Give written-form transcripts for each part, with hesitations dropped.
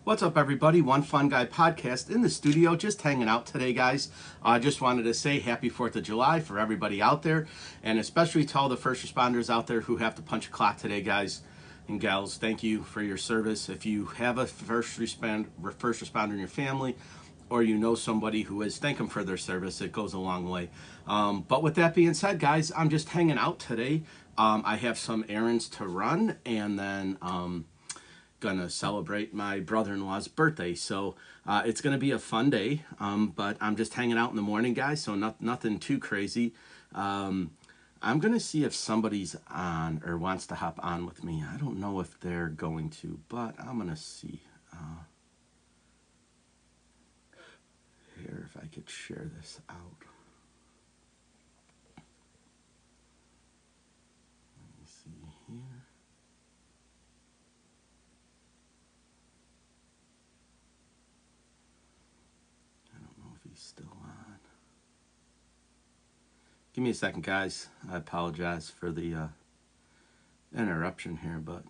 What's up, everybody? One Fun Guy podcast in the studio, just hanging out today, guys. I just wanted to say happy 4th of July for everybody out there, and especially to all the first responders out there who have to punch a clock today, guys and gals. Thank you for your service. If you have a first responder in your family, or you know somebody who is, thank them for their service. It goes a long way. But with that being said, guys, I'm just hanging out today. I have some errands to run, and then gonna celebrate my brother-in-law's birthday, so it's gonna be a fun day. But I'm just hanging out in the morning, guys, so nothing too crazy. I'm gonna see if somebody's on or wants to hop on with me. I don't know if they're going to, but I'm gonna see here if I could share this out. Let me see here. He's still on. Give me a second, guys. I apologize for the interruption here, but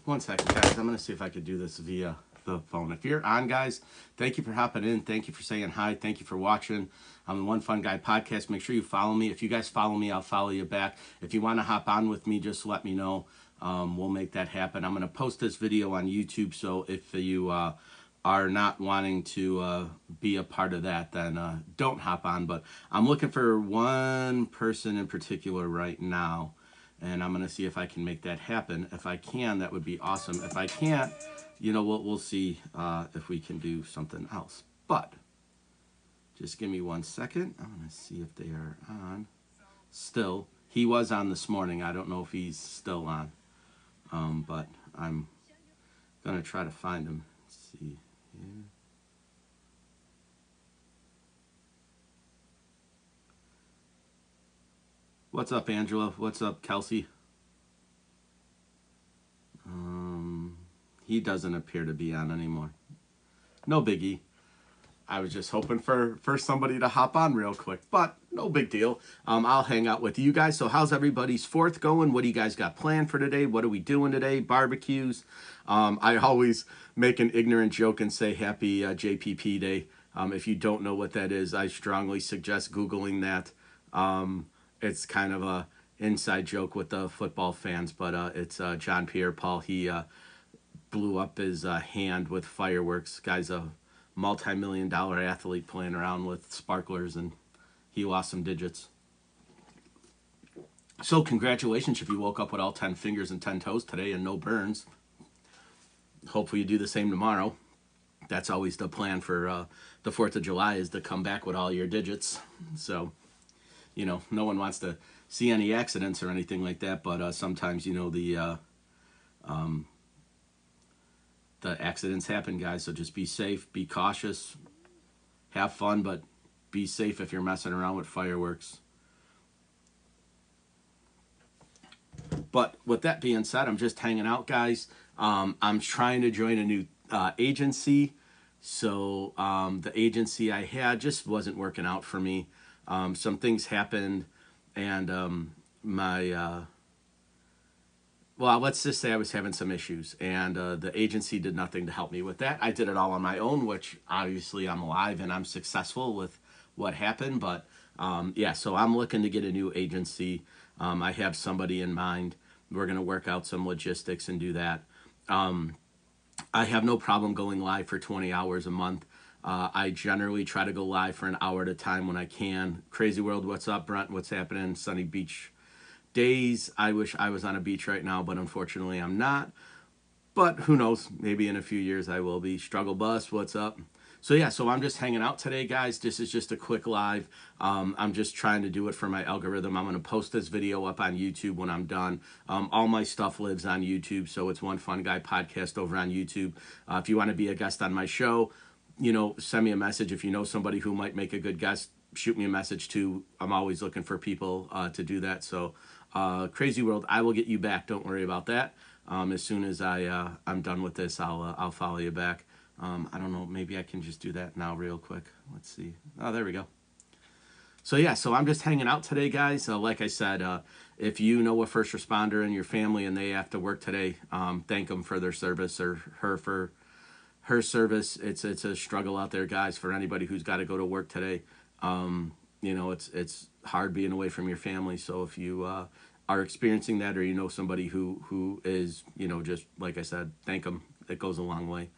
one second, guys. I'm going to see if I could do this via the phone. If you're on, guys, thank you for hopping in. Thank you for saying hi. Thank you for watching the One Fun Guy podcast. Make sure you follow me. If you guys follow me, I'll follow you back. If you want to hop on with me, just let me know. We'll make that happen. I'm going to post this video on YouTube, so if you are not wanting to be a part of that, then don't hop on. But I'm looking for one person in particular right now, and I'm going to see if I can make that happen. If I can, that would be awesome. If I can't, you know, we'll see if we can do something else. But just give me 1 second. I'm going to see if they are on still. He was on this morning. I don't know if he's still on, but I'm going to try to find him. Let's see here. What's up, Angela? What's up, Kelsey? He doesn't appear to be on anymore. No biggie. I was just hoping for somebody to hop on real quick, but no big deal. I'll hang out with you guys. So how's everybody's 4th going? What do you guys got planned for today? What are we doing today? Barbecues. I always make an ignorant joke and say happy JPP Day. If you don't know what that is, I strongly suggest Googling that. It's kind of a inside joke with the football fans, but it's John Pierre-Paul. He blew up his hand with fireworks. Guy's a multi-million-dollar athlete playing around with sparklers, and he lost some digits. So congratulations if you woke up with all 10 fingers and 10 toes today and no burns. Hopefully you do the same tomorrow. That's always the plan for the 4th of July, is to come back with all your digits. So, you know, no one wants to see any accidents or anything like that, but sometimes, you know, the accidents happen, guys. So just be safe, be cautious, have fun, but be safe if you're messing around with fireworks. But with that being said, I'm just hanging out, guys. I'm trying to join a new agency. So the agency I had just wasn't working out for me. Some things happened, and well, let's just say I was having some issues, and the agency did nothing to help me with that. I did it all on my own, which obviously I'm alive and I'm successful with what happened. But yeah, so I'm looking to get a new agency. I have somebody in mind. We're going to work out some logistics and do that. I have no problem going live for 20 hours a month. I generally try to go live for an hour at a time when I can. Crazy World, what's up? Brent, what's happening? Sunny Beach days. I wish I was on a beach right now, but unfortunately I'm not. But who knows? Maybe in a few years I will be. Struggle Bus, what's up? So yeah, so I'm just hanging out today, guys. This is just a quick live. I'm just trying to do it for my algorithm. I'm going to post this video up on YouTube when I'm done. All my stuff lives on YouTube, so it's One Fun Guy Podcast over on YouTube. If you want to be a guest on my show, send me a message. If you know somebody who might make a good guest, shoot me a message too. I'm always looking for people to do that. So Crazy World, I will get you back. Don't worry about that. As soon as I'm done with this, I'll follow you back. I don't know, maybe I can just do that now real quick. Let's see. Oh, there we go. So yeah, so I'm just hanging out today, guys. Like I said, if you know a first responder in your family and they have to work today, thank them for their service, or her for her service. It's a struggle out there, guys, for anybody who's got to go to work today. It's hard being away from your family. So if you are experiencing that, or you know somebody who is, just like I said, thank them. It goes a long way.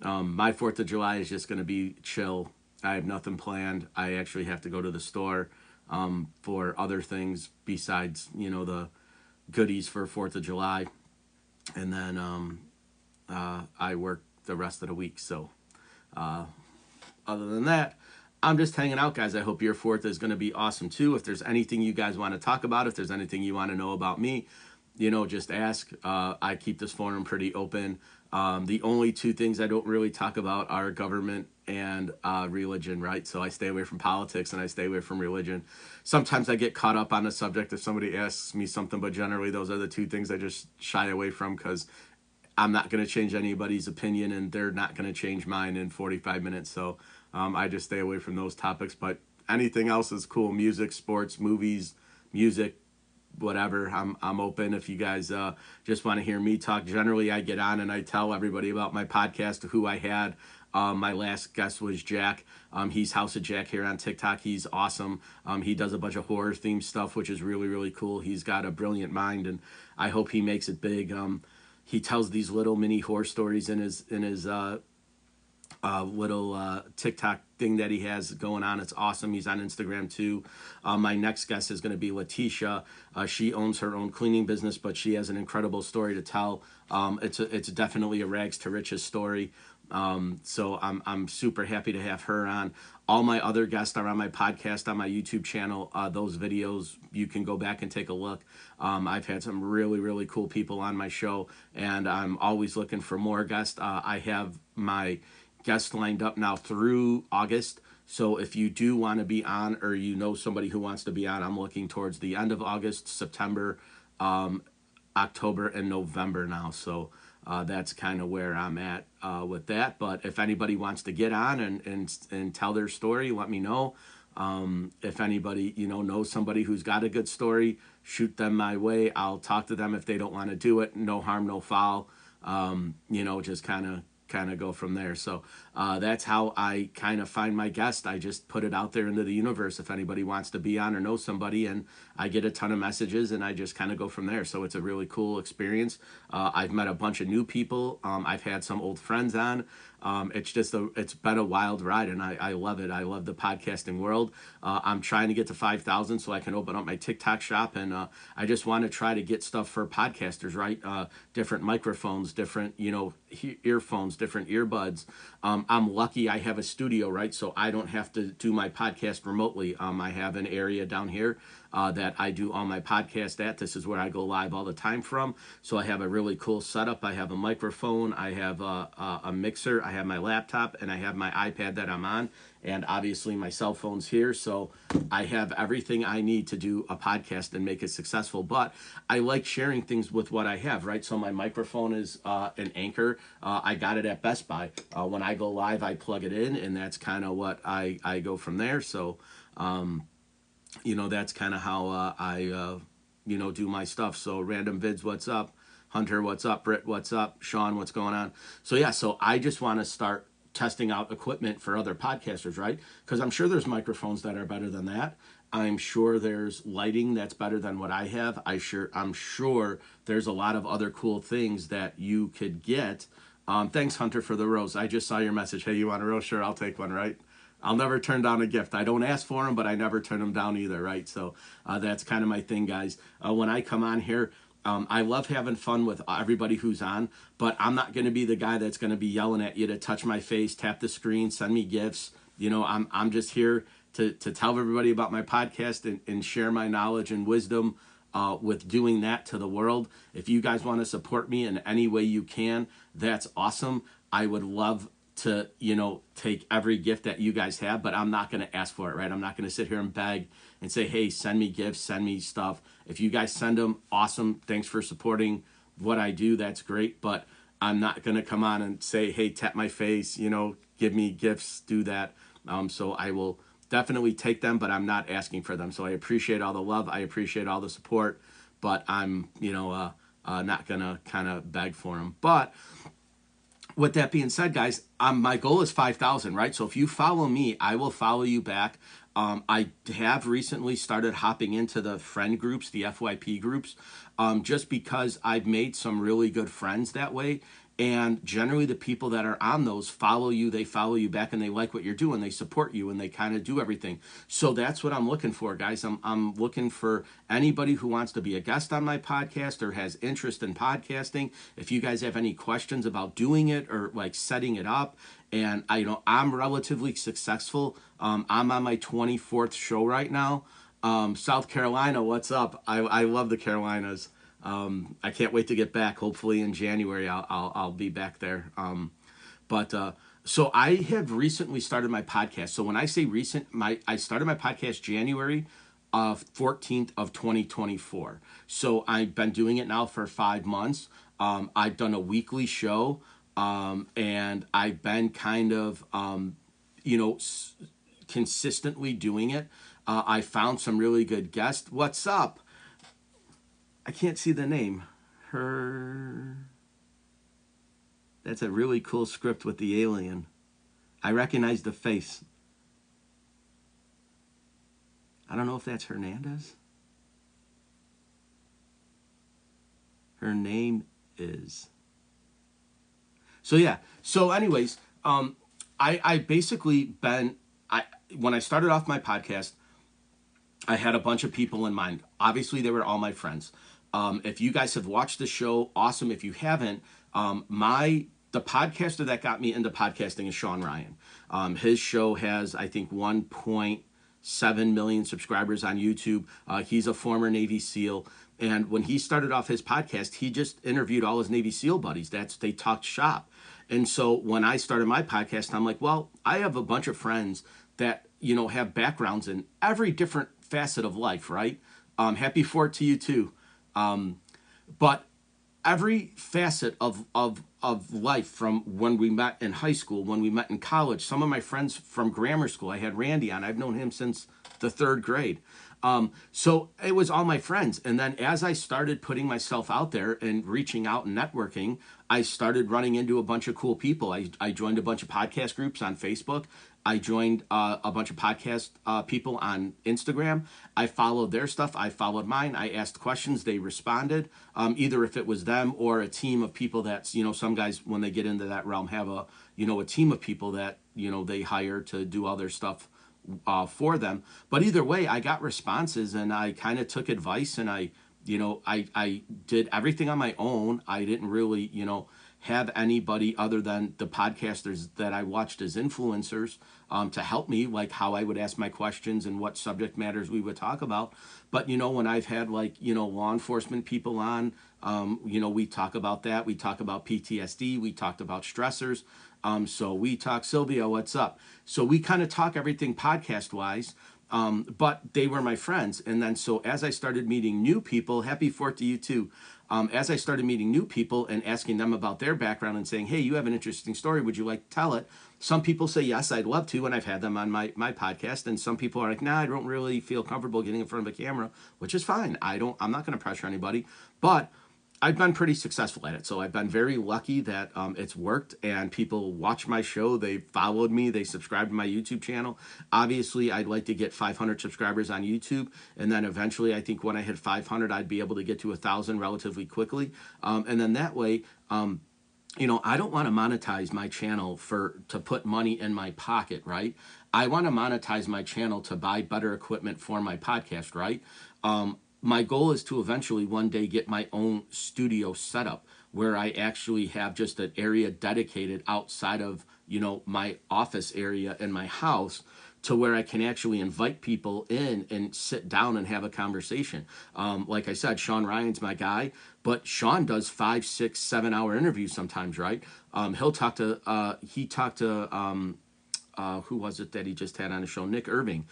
My 4th of July is just going to be chill. I have nothing planned. I actually have to go to the store for other things besides, the goodies for 4th of July. And then I work the rest of the week. So other than that, I'm just hanging out, guys. I hope your 4th is going to be awesome too. If there's anything you guys want to talk about, if there's anything you want to know about me, just ask. I keep this forum pretty open. The only two things I don't really talk about are government and religion, right? So I stay away from politics and I stay away from religion. Sometimes I get caught up on the subject if somebody asks me something, but generally those are the two things I just shy away from, because I'm not going to change anybody's opinion and they're not going to change mine in 45 minutes. So I just stay away from those topics. But anything else is cool. Music, sports, movies, music, whatever. I'm open. If you guys just want to hear me talk, generally I get on and I tell everybody about my podcast, who I had. My last guest was Jack. He's House of Jack here on TikTok. He's awesome. He does a bunch of horror themed stuff, which is really, really cool. He's got a brilliant mind, and I hope he makes it big. He tells these little mini horror stories in his little TikTok thing that he has going on. It's awesome. He's on Instagram too. My next guest is going to be Letitia. She owns her own cleaning business, but she has an incredible story to tell. It's definitely a rags to riches story. So I'm super happy to have her on. All my other guests are on my podcast, on my YouTube channel. Those videos, you can go back and take a look. I've had some really, really cool people on my show, and I'm always looking for more guests. I have my guests lined up now through August. So if you do want to be on, or you know somebody who wants to be on, I'm looking towards the end of August, September, October, and November now. So that's kind of where I'm at with that. But if anybody wants to get on and tell their story, let me know. If anybody, knows somebody who's got a good story, shoot them my way. I'll talk to them if they don't want to do it. No harm, no foul. Just kind of go from there. So that's how I kind of find my guest. I just put it out there into the universe if anybody wants to be on or know somebody, and I get a ton of messages, and I just kind of go from there. So it's a really cool experience. I've met a bunch of new people. I've had some old friends on. It's been a wild ride, and I love it. I love the podcasting world. I'm trying to get to 5,000 so I can open up my TikTok shop, and I just want to try to get stuff for podcasters, right? Different microphones, different, earphones, different earbuds. I'm lucky I have a studio, right? So I don't have to do my podcast remotely. I have an area down here that I do all my podcast at. This is where I go live all the time from. So I have a really cool setup. I have a microphone, I have a mixer, I have my laptop, and I have my iPad that I'm on, and obviously my cell phone's here. So I have everything I need to do a podcast and make it successful. But I like sharing things with what I have, right? So my microphone is an Anchor. I got it at Best Buy. When I go live, I plug it in, and that's kind of what I go from there. So that's kind of how I do my stuff. So Random Vids, what's up? Hunter, what's up? Britt, what's up? Sean, what's going on? So yeah, so I just want to start testing out equipment for other podcasters, right? Because I'm sure there's microphones that are better than that. I'm sure there's lighting that's better than what I have. I'm sure there's a lot of other cool things that you could get. Thanks, Hunter, for the rose. I just saw your message. Hey, you want a rose? Sure, I'll take one, right? I'll never turn down a gift. I don't ask for them, but I never turn them down either, right? So that's kind of my thing, guys. When I come on here, I love having fun with everybody who's on, but I'm not going to be the guy that's going to be yelling at you to touch my face, tap the screen, send me gifts. You know, I'm just here to tell everybody about my podcast and share my knowledge and wisdom with doing that to the world. If you guys want to support me in any way you can, that's awesome. I would love to, you know, take every gift that you guys have, but I'm not going to ask for it, right? I'm not going to sit here and beg and say, hey, send me gifts, send me stuff. If you guys send them, awesome. Thanks for supporting what I do. That's great. But I'm not going to come on and say, hey, tap my face, you know, give me gifts, do that. So I will definitely take them, but I'm not asking for them. So I appreciate all the love. I appreciate all the support, but I'm, you know, not going to kind of beg for them. But with that being said, guys, my goal is 5,000, right? So if you follow me, I will follow you back. I have recently started hopping into the friend groups, the FYP groups, just because I've made some really good friends that way. And generally the people that are on those follow you, they follow you back, and they like what you're doing. They support you, and they kind of do everything. So that's what I'm looking for, guys. I'm looking for anybody who wants to be a guest on my podcast or has interest in podcasting. If you guys have any questions about doing it or like setting it up, and I'm relatively successful. I'm on my 24th show right now. South Carolina, what's up? I love the Carolinas. I can't wait to get back. Hopefully in January I'll be back there. So I have recently started my podcast. So when I say recent, I started my podcast January 14th of 2024. So I've been doing it now for 5 months. I've done a weekly show, and I've been kind of consistently doing it. I found some really good guests. What's up? I can't see the name. That's a really cool script with the alien. I recognize the face. I don't know if that's Hernandez. Her name is. So yeah. So anyways, I basically when I started off my podcast, I had a bunch of people in mind. Obviously, they were all my friends. If you guys have watched the show, awesome. If you haven't, the podcaster that got me into podcasting is Sean Ryan. His show has, I think, 1.7 million subscribers on YouTube. He's a former Navy SEAL. And when he started off his podcast, he just interviewed all his Navy SEAL buddies. They talked shop. And so when I started my podcast, I'm like, well, I have a bunch of friends that, have backgrounds in every different facet of life, right? Happy 4th to you too. But every facet of life, from when we met in high school, when we met in college, some of my friends from grammar school, I had Randy on. I've known him since the 3rd grade. So it was all my friends. And then as I started putting myself out there and reaching out and networking, I started running into a bunch of cool people. I joined a bunch of podcast groups on Facebook. I joined a bunch of podcast people on Instagram. I followed their stuff. I followed mine. I asked questions. They responded, either if it was them or a team of people that's, some guys, when they get into that realm, have a team of people that, they hire to do all their stuff for them. But either way, I got responses, and I kind of took advice, and I did everything on my own. I didn't really, have anybody other than the podcasters that I watched as influencers to help me, like how I would ask my questions and what subject matters we would talk about. But, when I've had law enforcement people on, we talk about that. We talk about PTSD. We talked about stressors. So we talk, Sylvia, what's up? So we kind of talk everything podcast wise. But they were my friends. And then so as I started meeting new people, happy 4th to you too. As I started meeting new people and asking them about their background and saying, hey, you have an interesting story. Would you like to tell it? Some people say, yes, I'd love to. And I've had them on my podcast. And some people are like, nah, I don't really feel comfortable getting in front of a camera, which is fine. I'm not going to pressure anybody, but I've been pretty successful at it. So I've been very lucky that it's worked, and people watch my show. They followed me. They subscribed to my YouTube channel. Obviously, I'd like to get 500 subscribers on YouTube. And then eventually, I think when I hit 500, I'd be able to get to 1,000 relatively quickly. And then that way, I don't want to monetize my channel to put money in my pocket, right? I want to monetize my channel to buy better equipment for my podcast, right? my goal is to eventually one day get my own studio setup where I actually have just an area dedicated outside of, my office area in my house, to where I can actually invite people in and sit down and have a conversation. Like I said, Sean Ryan's my guy, but Sean does 5, 6, 7 hour interviews sometimes, right? He talked to who was it that he just had on the show? Nick Irving,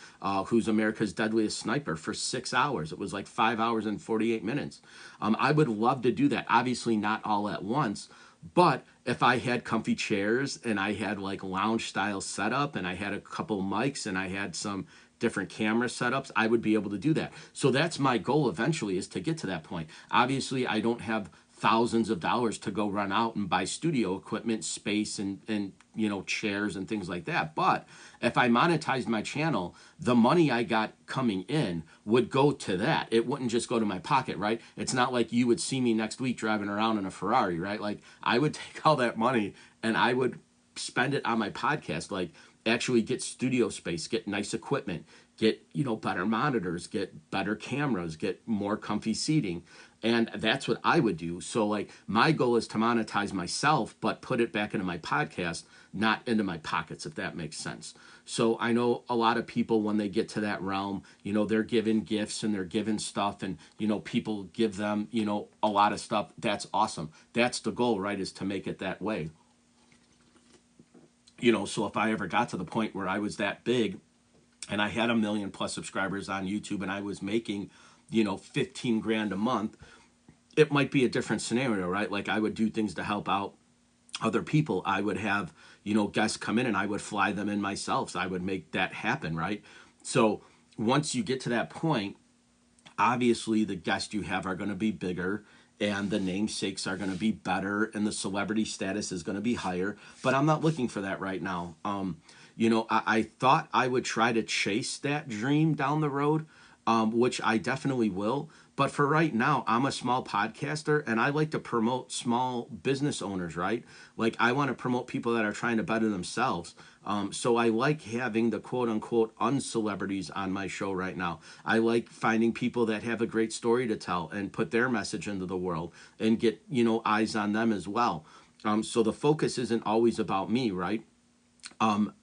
who's America's Deadliest Sniper, for 6 hours. It was like 5 hours and 48 minutes. I would love to do that. Obviously, not all at once, but if I had comfy chairs and I had like lounge style setup and I had a couple mics and I had some different camera setups, I would be able to do that. So that's my goal eventually, is to get to that point. Obviously, I don't have thousands of dollars to go run out and buy studio equipment, space, and chairs and things like that. But if I monetized my channel, the money I got coming in would go to that. It wouldn't just go to my pocket, right? It's not like you would see me next week driving around in a Ferrari, right? Like, I would take all that money and I would spend it on my podcast. Like, actually get studio space, get nice equipment, get better monitors, get better cameras, get more comfy seating. And that's what I would do. So like, my goal is to monetize myself, but put it back into my podcast, not into my pockets, if that makes sense. So I know a lot of people, when they get to that realm, they're given gifts and they're given stuff, and people give them a lot of stuff. That's awesome. That's the goal, right? Is to make it that way. So if I ever got to the point where I was that big and I had 1 million plus subscribers on YouTube and I was making 15 grand a month, it might be a different scenario, right? Like, I would do things to help out other people. I would have guests come in and I would fly them in myself. So I would make that happen, right? So once you get to that point, obviously the guests you have are going to be bigger and the namesakes are going to be better and the celebrity status is going to be higher, but I'm not looking for that right now. I thought I would try to chase that dream down the road, which I definitely will. But for right now, I'm a small podcaster and I like to promote small business owners, right? Like, I want to promote people that are trying to better themselves. So I like having the quote unquote uncelebrities on my show right now. I like finding people that have a great story to tell and put their message into the world and get, eyes on them as well. So the focus isn't always about me, right?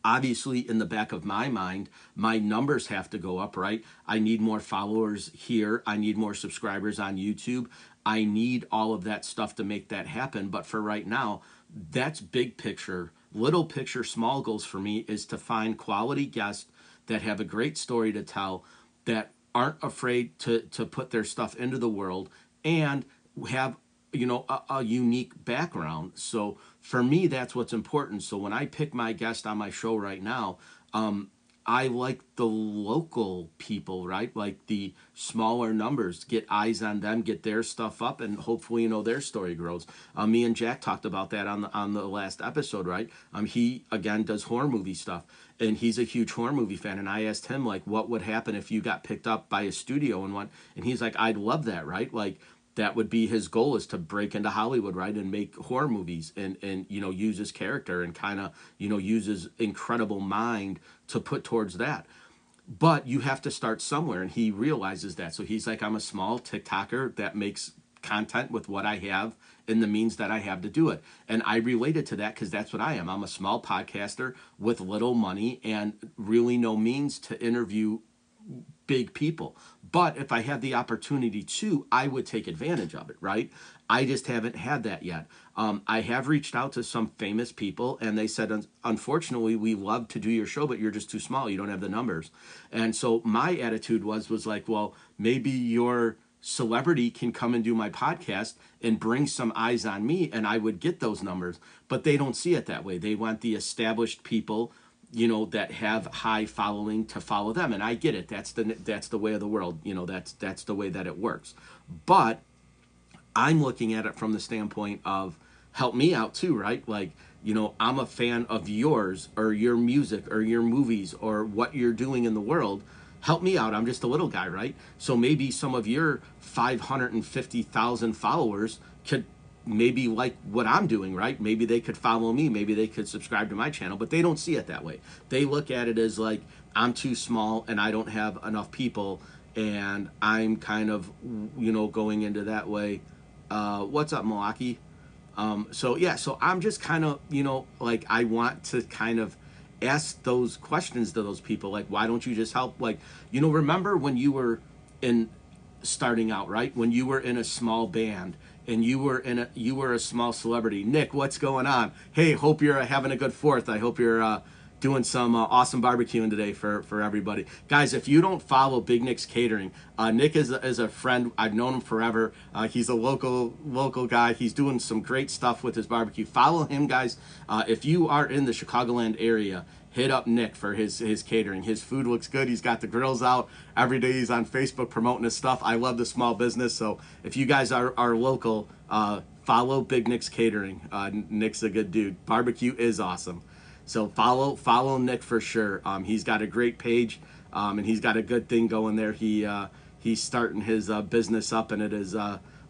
Obviously, in the back of my mind, my numbers have to go up, right? I need more followers here. I need more subscribers on YouTube. I need all of that stuff to make that happen. But for right now, that's big picture. Little picture, small goals for me is to find quality guests that have a great story to tell, that aren't afraid to put their stuff into the world, and have a unique background. So for me, that's what's important. So when I pick my guest on my show right now, I like the local people, right? Like the smaller numbers, get eyes on them, get their stuff up, and hopefully, their story grows. Me and Jack talked about that on the last episode, right? He, again, does horror movie stuff, and he's a huge horror movie fan. And I asked him, like, what would happen if you got picked up by a studio and he's like, I'd love that, right? Like, that would be his goal, is to break into Hollywood, right, and make horror movies and use his character and kind of use his incredible mind to put towards that. But you have to start somewhere, and he realizes that. So he's like, I'm a small TikToker that makes content with what I have and the means that I have to do it. And I related to that because that's what I am. I'm a small podcaster with little money and really no means to interview big people. But if I had the opportunity to, I would take advantage of it, right? I just haven't had that yet. I have reached out to some famous people and they said, unfortunately, we love to do your show, but you're just too small. You don't have the numbers. And so my attitude was like, well, maybe your celebrity can come and do my podcast and bring some eyes on me and I would get those numbers. But they don't see it that way. They want the established people that have high following to follow them. And I get it. That's the way of the world. That's the way that it works. But I'm looking at it from the standpoint of help me out too, right? Like, I'm a fan of yours or your music or your movies or what you're doing in the world. Help me out. I'm just a little guy, right? So maybe some of your 550,000 followers could maybe like what I'm doing, right? Maybe they could follow me, maybe they could subscribe to my channel, but they don't see it that way. They look at it as like, I'm too small and I don't have enough people and I'm kind of, going into that way. What's up, Milwaukee? So yeah, so I'm just kind of, like I want to kind of ask those questions to those people, like, why don't you just help? Like, remember when you were in starting out, right? When you were in a small band and you were a small celebrity. Nick, what's going on? Hey, hope you're having a good Fourth. I hope you're doing some awesome barbecuing today for everybody. Guys, if you don't follow Big Nick's Catering, Nick is a friend. I've known him forever. He's a local guy. He's doing some great stuff with his barbecue. Follow him, guys. If you are in the Chicagoland area, hit up Nick for his catering. His food looks good. He's got the grills out. Every day he's on Facebook promoting his stuff. I love the small business. So if you guys are local, follow Big Nick's Catering. Nick's a good dude. Barbecue is awesome. So follow Nick for sure. He's got a great page, and he's got a good thing going there. He's starting his business up, and it is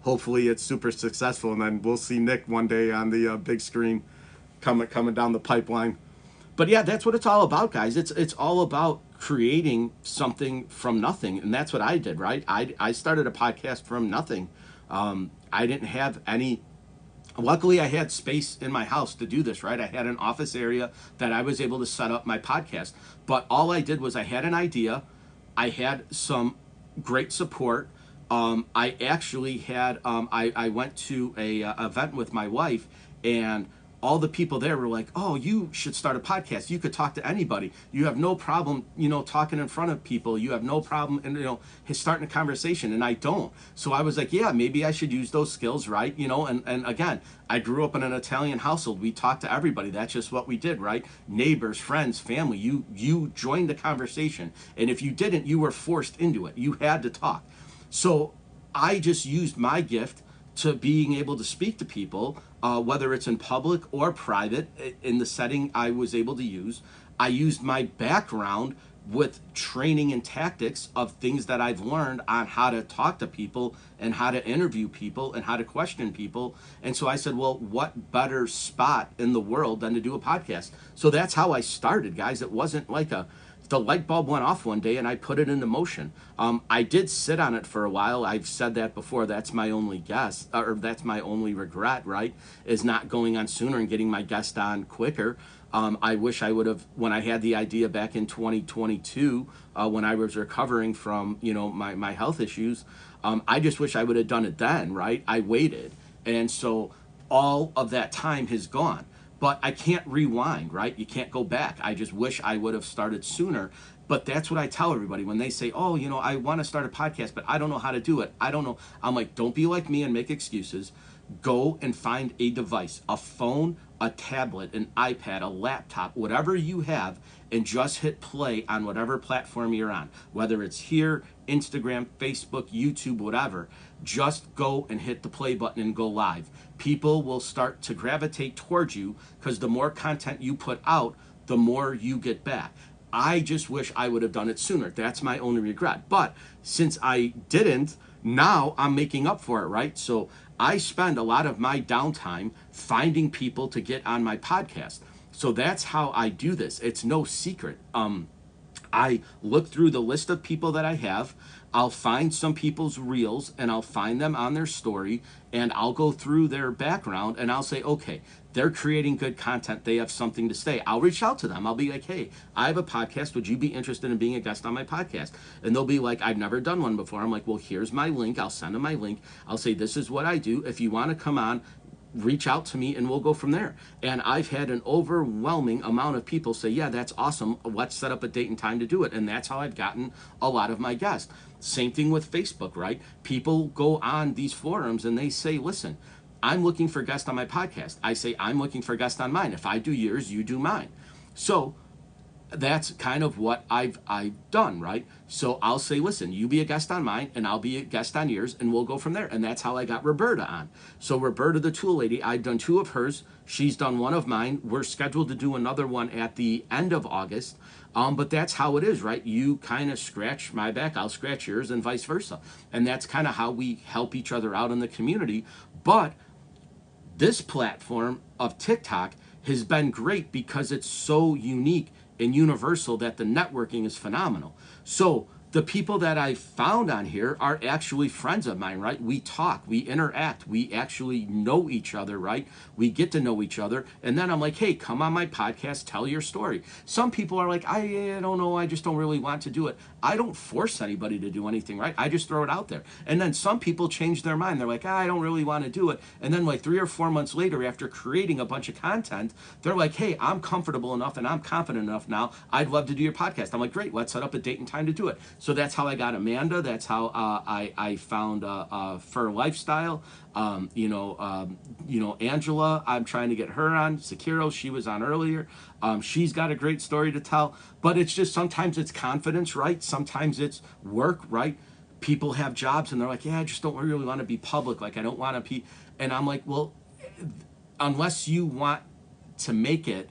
hopefully it's super successful. And then we'll see Nick one day on the big screen coming down the pipeline. But yeah, that's what it's all about, guys. It's all about creating something from nothing, and that's what I did, right? I started a podcast from nothing. I didn't have any. Luckily, I had space in my house to do this, right? I had an office area that I was able to set up my podcast. But all I did was I had an idea. I had some great support. I actually had, I went to a event with my wife, and all the people there were like, oh, you should start a podcast. You could talk to anybody. You have no problem, talking in front of people. You have no problem, starting a conversation. And I don't. So I was like, yeah, maybe I should use those skills, right? And again, I grew up in an Italian household. We talked to everybody. That's just what we did, right? Neighbors, friends, family. You joined the conversation. And if you didn't, you were forced into it. You had to talk. So I just used my gift to being able to speak to people, whether it's in public or private, in the setting I was able to use. I used my background with training and tactics of things that I've learned on how to talk to people and how to interview people and how to question people. And so I said, well, what better spot in the world than to do a podcast? So that's how I started, guys. It wasn't like the light bulb went off one day and I put it into motion. I did sit on it for a while. I've said that before. That's my only guess, or that's my only regret, right? Is not going on sooner and getting my guest on quicker. I wish I would have, when I had the idea back in 2022, when I was recovering from, my health issues, I just wish I would have done it then, right? I waited. And so all of that time has gone. But I can't rewind, right? You can't go back. I just wish I would have started sooner. But that's what I tell everybody when they say, oh, I want to start a podcast, but I don't know how to do it. I don't know. I'm like, don't be like me and make excuses. Go and find a device, a phone, a tablet, an iPad, a laptop, whatever you have, and just hit play on whatever platform you're on, whether it's here, Instagram, Facebook, YouTube, whatever. Just go and hit the play button and go live. People will start to gravitate towards you because the more content you put out, the more you get back. I just wish I would have done it sooner. That's my only regret. But since I didn't, now I'm making up for it, right? So I spend a lot of my downtime finding people to get on my podcast. So that's how I do this. It's no secret. I look through the list of people that I have. I'll find some people's reels and I'll find them on their story and I'll go through their background and I'll say, okay, they're creating good content. They have something to say. I'll reach out to them. I'll be like, hey, I have a podcast. Would you be interested in being a guest on my podcast? And they'll be like, I've never done one before. I'm like, well, here's my link. I'll send them my link. I'll say, this is what I do. If you want to come on, reach out to me and we'll go from there. And I've had an overwhelming amount of people say, yeah, that's awesome. Let's set up a date and time to do it. And that's how I've gotten a lot of my guests. Same thing with Facebook, right? People go on these forums and they say, listen, I'm looking for guests on my podcast. I say, I'm looking for guests on mine. If I do yours, you do mine. So that's kind of what I've done, right? So I'll say, listen, you be a guest on mine and I'll be a guest on yours and we'll go from there. And that's how I got Roberta on. So Roberta, the tool lady, I've done 2 of hers. She's done 1 of mine. We're scheduled to do another one at the end of August. But that's how it is, right? You kind of scratch my back, I'll scratch yours and vice versa. And that's kind of how we help each other out in the community. But this platform of TikTok has been great because it's so unique and universal that the networking is phenomenal. So the people that I found on here are actually friends of mine, right? We talk, we interact, we actually know each other, right? We get to know each other. And then I'm like, hey, come on my podcast, tell your story. Some people are like, I don't know, I just don't really want to do it. I don't force anybody to do anything, right? I just throw it out there. And then some people change their mind. They're like, I don't really want to do it. And then like 3 or 4 months later, after creating a bunch of content, they're like, hey, I'm comfortable enough and I'm confident enough now. I'd love to do your podcast. I'm like, great, let's set up a date and time to do it. So that's how I got Amanda. That's how I found Fur Lifestyle. Angela, I'm trying to get her on. Sakiro, she was on earlier. She's got a great story to tell. But it's just sometimes it's confidence, right? Sometimes it's work, right? People have jobs and they're like, yeah, I just don't really want to be public. Like, I don't want to be. And I'm like, well, unless you want to make it,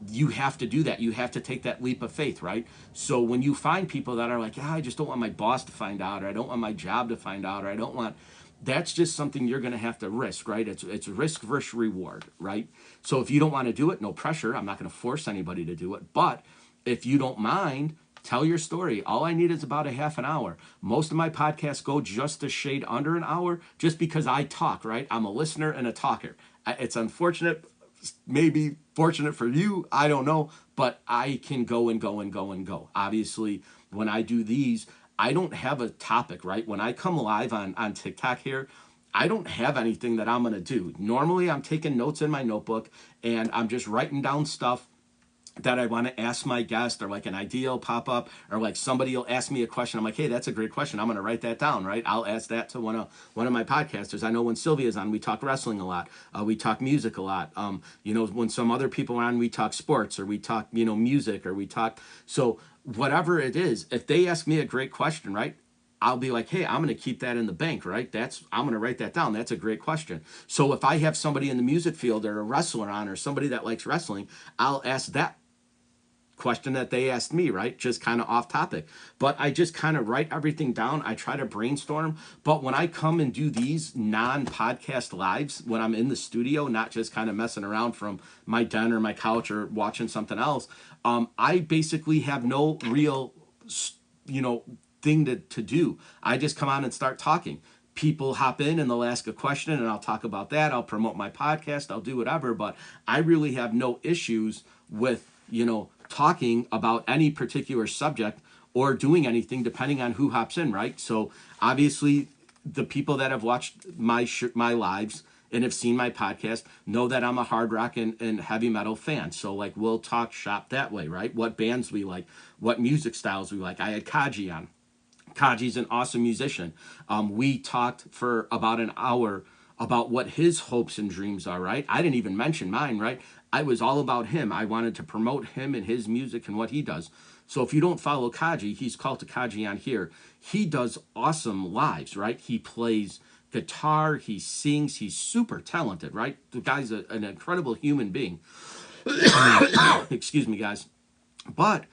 you have to do that. You have to take that leap of faith, right? So when you find people that are like, yeah, I just don't want my boss to find out, or I don't want my job to find out, or I don't want, that's just something you're going to have to risk, right? It's risk versus reward, right? So if you don't want to do it, no pressure. I'm not going to force anybody to do it. But if you don't mind, tell your story. All I need is about a half an hour. Most of my podcasts go just a shade under an hour just because I talk, right? I'm a listener and a talker. It's unfortunate, maybe fortunate for you, I don't know, but I can go and go and go and go. Obviously, when I do these, I don't have a topic, right? When I come live on TikTok here, I don't have anything that I'm going to do. Normally, I'm taking notes in my notebook and I'm just writing down stuff that I want to ask my guest, or like an idea will pop up, or like somebody will ask me a question. I'm like, hey, that's a great question. I'm going to write that down, right? I'll ask that to one of my podcasters. I know when Sylvia's on, we talk wrestling a lot. We talk music a lot. When some other people are on, we talk sports, or we talk, music, or we talk. So whatever it is, if they ask me a great question, right? I'll be like, hey, I'm going to keep that in the bank, right? I'm going to write that down. That's a great question. So if I have somebody in the music field or a wrestler on, or somebody that likes wrestling, I'll ask that question that they asked me, right? Just kind of off topic. But I just kind of write everything down. I try to brainstorm. But when I come and do these non-podcast lives, when I'm in the studio, not just kind of messing around from my den or my couch or watching something else, I basically have no real, thing to do. I just come on and start talking. People hop in and they'll ask a question and I'll talk about that. I'll promote my podcast. I'll do whatever. But I really have no issues with, talking about any particular subject or doing anything depending on who hops in, right? So obviously the people that have watched my lives and have seen my podcast know that I'm a hard rock and heavy metal fan. So like we'll talk shop that way, right? What bands we like, what music styles we like. I had Kaji on. Kaji's an awesome musician. We talked for about an hour about what his hopes and dreams are, right? I didn't even mention mine, right? I was all about him. I wanted to promote him and his music and what he does. So if you don't follow Kaji, he's called to Kaji on here. He does awesome lives, right? He plays guitar, he sings, he's super talented, right? The guy's an incredible human being. Excuse me, guys. But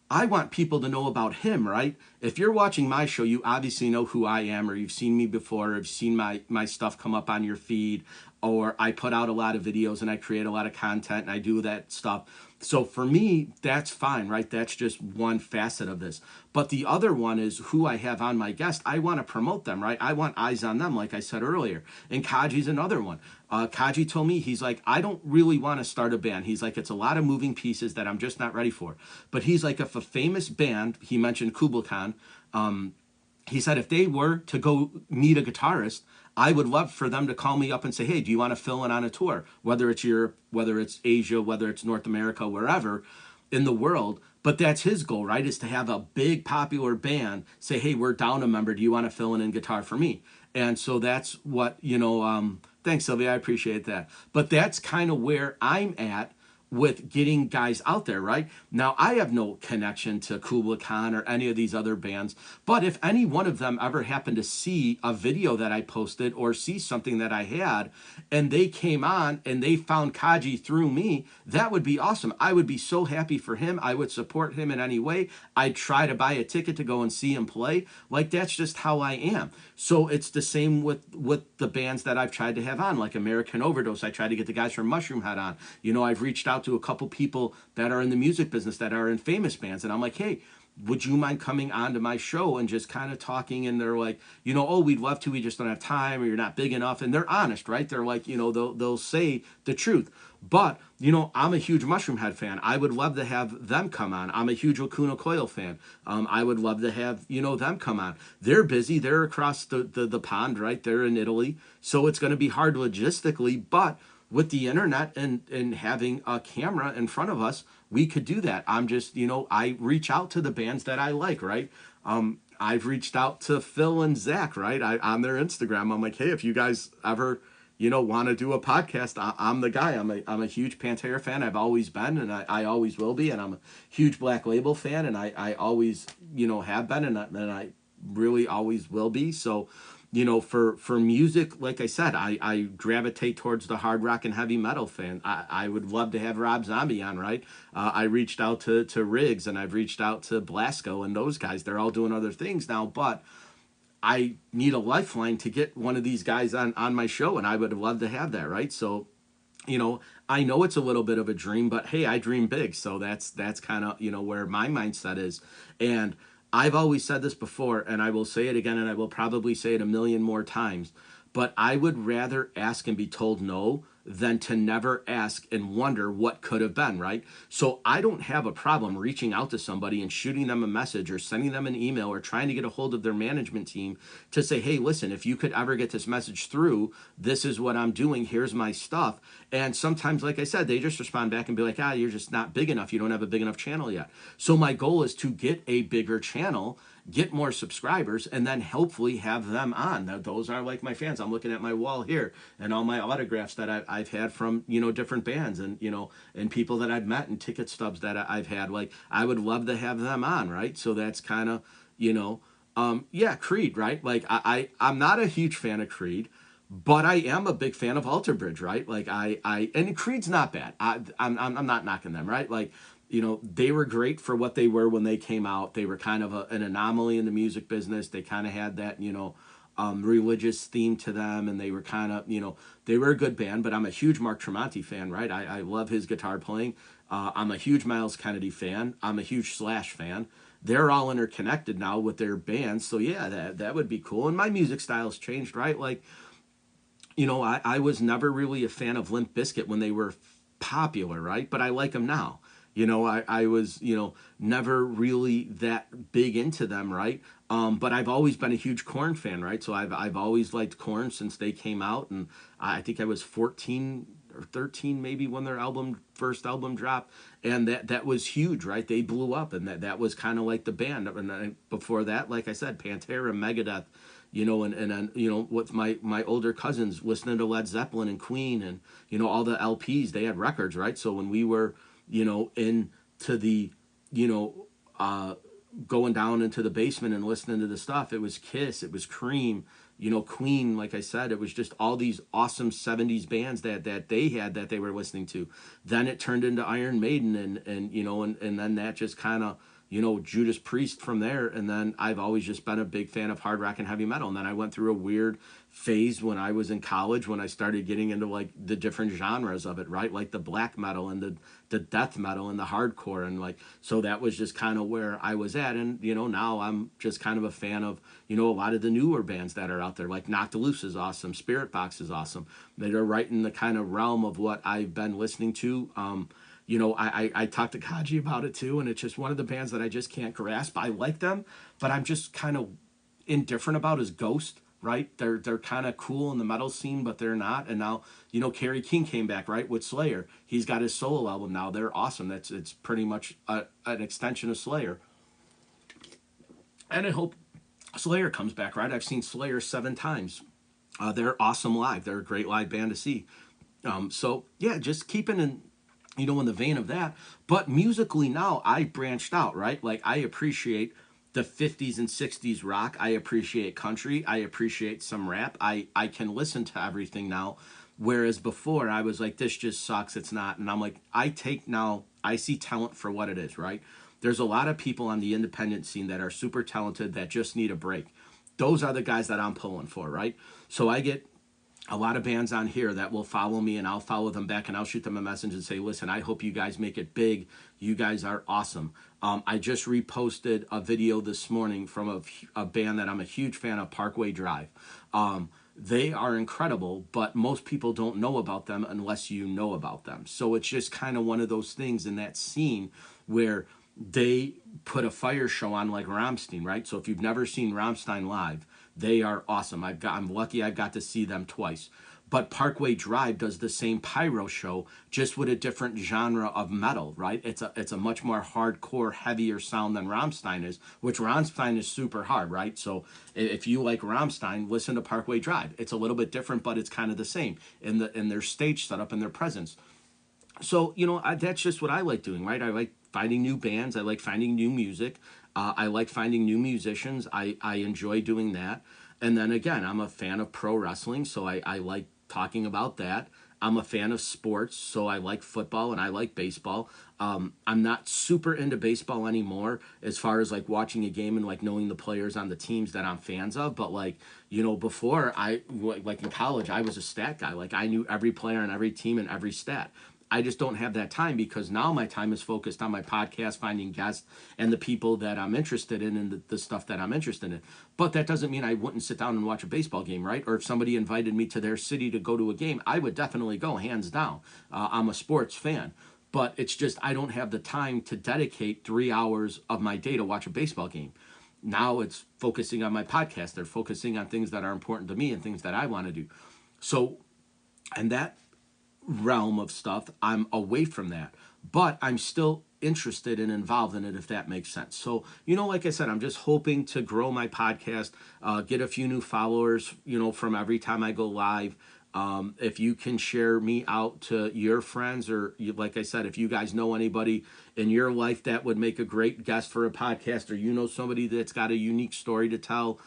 I want people to know about him, right? If you're watching my show, you obviously know who I am, or you've seen me before, or you've seen my stuff come up on your feed, or I put out a lot of videos and I create a lot of content and I do that stuff. So for me, that's fine, right? That's just one facet of this. But the other one is who I have on my guest. I want to promote them, right? I want eyes on them, like I said earlier. And Kaji's another one. Kaji told me, he's like, I don't really want to start a band. He's like, it's a lot of moving pieces that I'm just not ready for. But he's like, if a famous band, he mentioned Kublai Khan, he said, if they were to go meet a guitarist, I would love for them to call me up and say, hey, do you want to fill in on a tour? Whether it's Europe, whether it's Asia, whether it's North America, wherever in the world. But that's his goal, right? Is to have a big popular band say, hey, we're down a member. Do you want to fill in guitar for me? And so that's what, thanks, Sylvia. I appreciate that. But that's kind of where I'm at with getting guys out there, right? Now, I have no connection to Kublai Khan or any of these other bands, but if any one of them ever happened to see a video that I posted or see something that I had, and they came on and they found Kaji through me, that would be awesome. I would be so happy for him. I would support him in any way. I'd try to buy a ticket to go and see him play. Like, that's just how I am. So it's the same with the bands that I've tried to have on, like American Overdose. I tried to get the guys from Mushroom Head on. I've reached out to a couple people that are in the music business that are in famous bands, and I'm like, hey, would you mind coming onto my show and just kind of talking? And they're like, oh, we'd love to, we just don't have time, or you're not big enough. And they're honest, right? They're like, they'll say the truth. But, I'm a huge Mushroom Head fan. I would love to have them come on. I'm a huge Lacuna Coil fan. I would love to have, them come on. They're busy. They're across the pond, right? They're in Italy. So it's going to be hard logistically, but with the internet and having a camera in front of us, we could do that. I'm just, I reach out to the bands that I like, right? I've reached out to Phil and Zach, right? On their Instagram. I'm like, hey, if you guys ever, want to do a podcast, I'm the guy. I'm a huge Pantera fan. I've always been, and I always will be. And I'm a huge Black Label fan, and I always, have been, and I really always will be. So, for music, like I said, I gravitate towards the hard rock and heavy metal fan. I would love to have Rob Zombie on, right? I reached out to Riggs, and I've reached out to Blasco and those guys. They're all doing other things now, but I need a lifeline to get one of these guys on my show, and I would love to have that, right? So, I know it's a little bit of a dream, but hey, I dream big. So that's kind of, where my mindset is. And I've always said this before, and I will say it again, and I will probably say it a million more times, but I would rather ask and be told no than to never ask and wonder what could have been, right? So I don't have a problem reaching out to somebody and shooting them a message or sending them an email or trying to get a hold of their management team to say, hey, listen, if you could ever get this message through, this is what I'm doing, here's my stuff. And sometimes, like I said, they just respond back and be like, you're just not big enough, you don't have a big enough channel yet. So my goal is to get a bigger channel, get more subscribers, and then hopefully have them on. Now, those are like my fans. I'm looking at my wall here and all my autographs that I've had from, different bands and, and people that I've met and ticket stubs that I've had. Like, I would love to have them on, right? So that's kind of, Creed, right? Like, I'm not a huge fan of Creed, but I am a big fan of Alter Bridge, right? Like, and Creed's not bad. I'm not knocking them, right? Like, they were great for what they were when they came out. They were kind of an anomaly in the music business. They kind of had that, religious theme to them, and they were kind of, they were a good band. But I'm a huge Mark Tremonti fan, right? I love his guitar playing. I'm a huge Miles Kennedy fan. I'm a huge Slash fan. They're all interconnected now with their bands, so yeah, that would be cool. And my music style's changed, right? Like, I was never really a fan of Limp Bizkit when they were popular, right? But I like them now. I was, never really that big into them, right? But I've always been a huge Korn fan, right? So I've always liked Korn since they came out, and I think I was 14 or 13 maybe when their first album dropped, and that was huge, right? They blew up, and that was kind of like the band. And before that, like I said, Pantera, Megadeth, and then, with my older cousins listening to Led Zeppelin and Queen and, all the LPs, they had records, right? So when we were, into the, going down into the basement and listening to the stuff, it was Kiss, it was Cream, Queen, like I said, it was just all these awesome 70s bands that they had that they were listening to. Then it turned into Iron Maiden and then that just kind of, Judas Priest from there. And then I've always just been a big fan of hard rock and heavy metal. And then I went through a weird phase when I was in college when I started getting into like the different genres of it, right? Like the black metal and the death metal and the hardcore. And like, so that was just kind of where I was at. And, now I'm just kind of a fan of, a lot of the newer bands that are out there. Like Knocked Loose is awesome. Spirit Box is awesome. They're right in the kind of realm of what I've been listening to. I talked to Kaji about it too, and it's just one of the bands that I just can't grasp. I like them, but I'm just kind of indifferent about is Ghost, right? They're kind of cool in the metal scene, but they're not. And now, Kerry King came back, right, with Slayer. He's got his solo album now. They're awesome. It's pretty much an extension of Slayer. And I hope Slayer comes back, right? I've seen Slayer 7 times. They're awesome live. They're a great live band to see. So yeah, just keeping in the vein of that. But musically now, I branched out, right? Like, I appreciate the 50s and 60s rock. I appreciate country. I appreciate some rap. I can listen to everything now. Whereas before, I was like, this just sucks. It's not. And I'm like, I see talent for what it is, right? There's a lot of people on the independent scene that are super talented that just need a break. Those are the guys that I'm pulling for, right? So I get a lot of bands on here that will follow me, and I'll follow them back, and I'll shoot them a message and say, listen, I hope you guys make it big. You guys are awesome. I just reposted a video this morning from a band that I'm a huge fan of, Parkway Drive. They are incredible, but most people don't know about them unless you know about them. So it's just kind of one of those things in that scene where they put a fire show on like Rammstein, right? So if you've never seen Rammstein live, they are awesome. I'm lucky I got to see them twice. But Parkway Drive does the same pyro show, just with a different genre of metal, right? It's a much more hardcore, heavier sound than Rammstein is, which Rammstein is super hard, right? So if you like Rammstein, listen to Parkway Drive. It's a little bit different, but it's kind of the same in their stage setup and their presence. So, that's just what I like doing, right? I like finding new bands. I like finding new music. I like finding new musicians. I enjoy doing that. And then again, I'm a fan of pro wrestling, so I like talking about that. I'm a fan of sports, so I like football and I like baseball. I'm not super into baseball anymore as far as like watching a game and like knowing the players on the teams that I'm fans of. But like, before like in college, I was a stat guy. Like I knew every player on every team and every stat. I just don't have that time because now my time is focused on my podcast, finding guests and the people that I'm interested in and the stuff that I'm interested in. But that doesn't mean I wouldn't sit down and watch a baseball game, right? Or if somebody invited me to their city to go to a game, I would definitely go, hands down. I'm a sports fan. But it's just I don't have the time to dedicate 3 hours of my day to watch a baseball game. Now it's focusing on my podcast. They're focusing on things that are important to me and things that I want to do. So, and that realm of stuff, I'm away from that, but I'm still interested and involved in it, if that makes sense. So, like I said, I'm just hoping to grow my podcast, get a few new followers, from every time I go live. If you can share me out to your friends, or like I said, if you guys know anybody in your life that would make a great guest for a podcast, or somebody that's got a unique story to tell,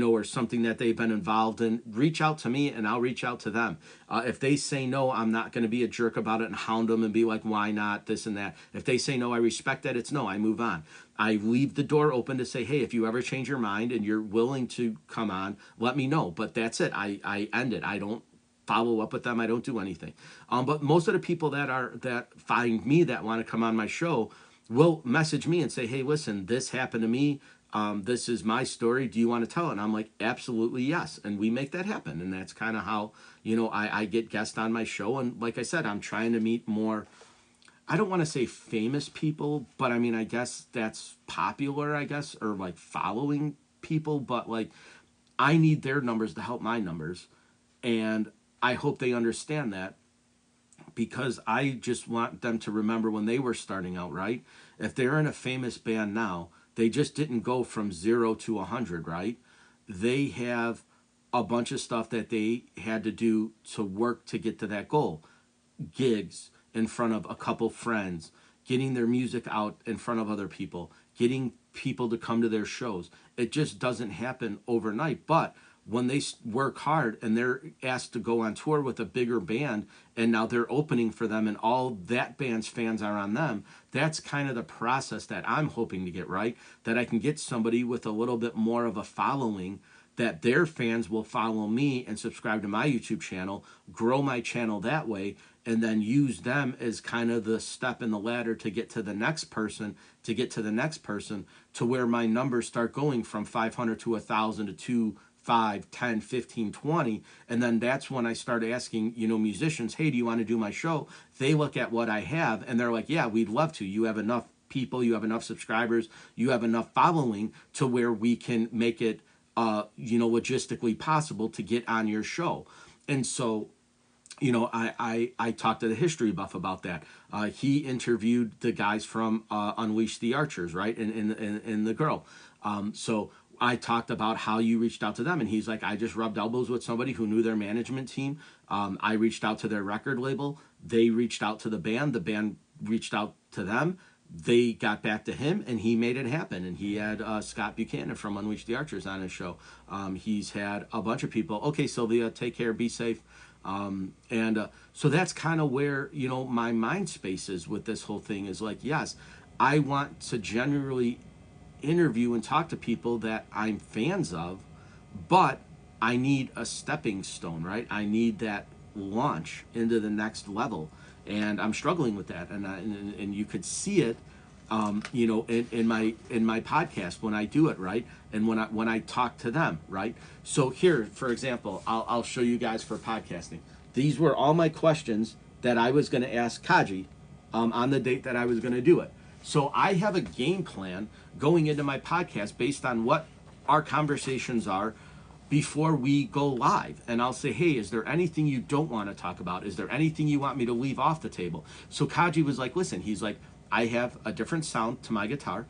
or something that they've been involved in, reach out to me and I'll reach out to them. If they say no, I'm not going to be a jerk about it and hound them and be like, why not, this and that. If they say no, I respect that. It's no, I move on. I leave the door open to say, hey, if you ever change your mind and you're willing to come on, let me know. But that's it. I end it. I don't follow up with them. I don't do anything. But most of the people that find me that want to come on my show will message me and say, hey, listen, this happened to me. This is my story. Do you want to tell it? And I'm like, absolutely, yes. And we make that happen. And that's kind of how, I get guests on my show. And like I said, I'm trying to meet more, I don't want to say famous people, but I mean, I guess that's popular, or like following people. But like, I need their numbers to help my numbers. And I hope they understand that, because I just want them to remember when they were starting out, right? If they're in a famous band now, they just didn't go from 0 to 100, right? They have a bunch of stuff that they had to do to work to get to that goal. Gigs in front of a couple friends, getting their music out in front of other people, getting people to come to their shows. It just doesn't happen overnight. But when they work hard and they're asked to go on tour with a bigger band, and now they're opening for them and all that band's fans are on them, that's kind of the process that I'm hoping to get right, that I can get somebody with a little bit more of a following, that their fans will follow me and subscribe to my YouTube channel, grow my channel that way, and then use them as kind of the step in the ladder to get to the next person, to where my numbers start going from 500 to 1,000 to 2, 5, 10, 15, 20. And then that's when I start asking, musicians, hey, do you want to do my show? They look at what I have and they're like, yeah, we'd love to. You have enough people, you have enough subscribers, you have enough following to where we can make it, logistically possible to get on your show. And so, I talked to the History Buff about that. He interviewed the guys from Unleash the Archers, right? And the girl. So I talked about how you reached out to them, and he's like, I just rubbed elbows with somebody who knew their management team. I reached out to their record label. They reached out to the band reached out to them. They got back to him, and he made it happen. And he had Scott Buchanan from Unleash the Archers on his show. He's had a bunch of people. Okay, Sylvia, take care, be safe. So that's kind of where, my mind space is with this whole thing, is like, yes, I want to generally interview and talk to people that I'm fans of, but I need a stepping stone, right? I need that launch into the next level, and I'm struggling with that. And you could see it, you know, in my podcast when I do it, right, and when I talk to them, right. So here, for example, I'll show you guys for podcasting. These were all my questions that I was going to ask Kaji on the date that I was going to do it. So I have a game plan going into my podcast based on what our conversations are before we go live. And I'll say, hey, is there anything you don't want to talk about? Is there anything you want me to leave off the table? So Kaji was like, listen, he's like, I have a different sound to my guitar.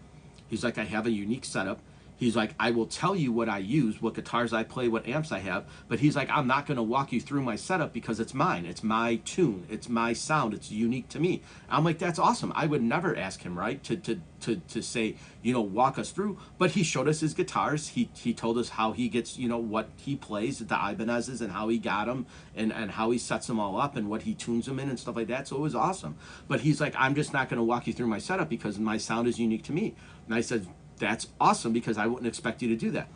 He's like, I have a unique setup. He's like, I will tell you what I use, what guitars I play, what amps I have. But he's like, I'm not going to walk you through my setup because it's mine. It's my tune. It's my sound. It's unique to me. I'm like, that's awesome. I would never ask him, right, to say, you know, walk us through. But he showed us his guitars. He told us how he gets, you know, what he plays, the Ibanez's, and how he got them, and how he sets them all up, and what he tunes them in and stuff like that. So it was awesome. But he's like, I'm just not going to walk you through my setup because my sound is unique to me. And I said, that's awesome, because I wouldn't expect you to do that.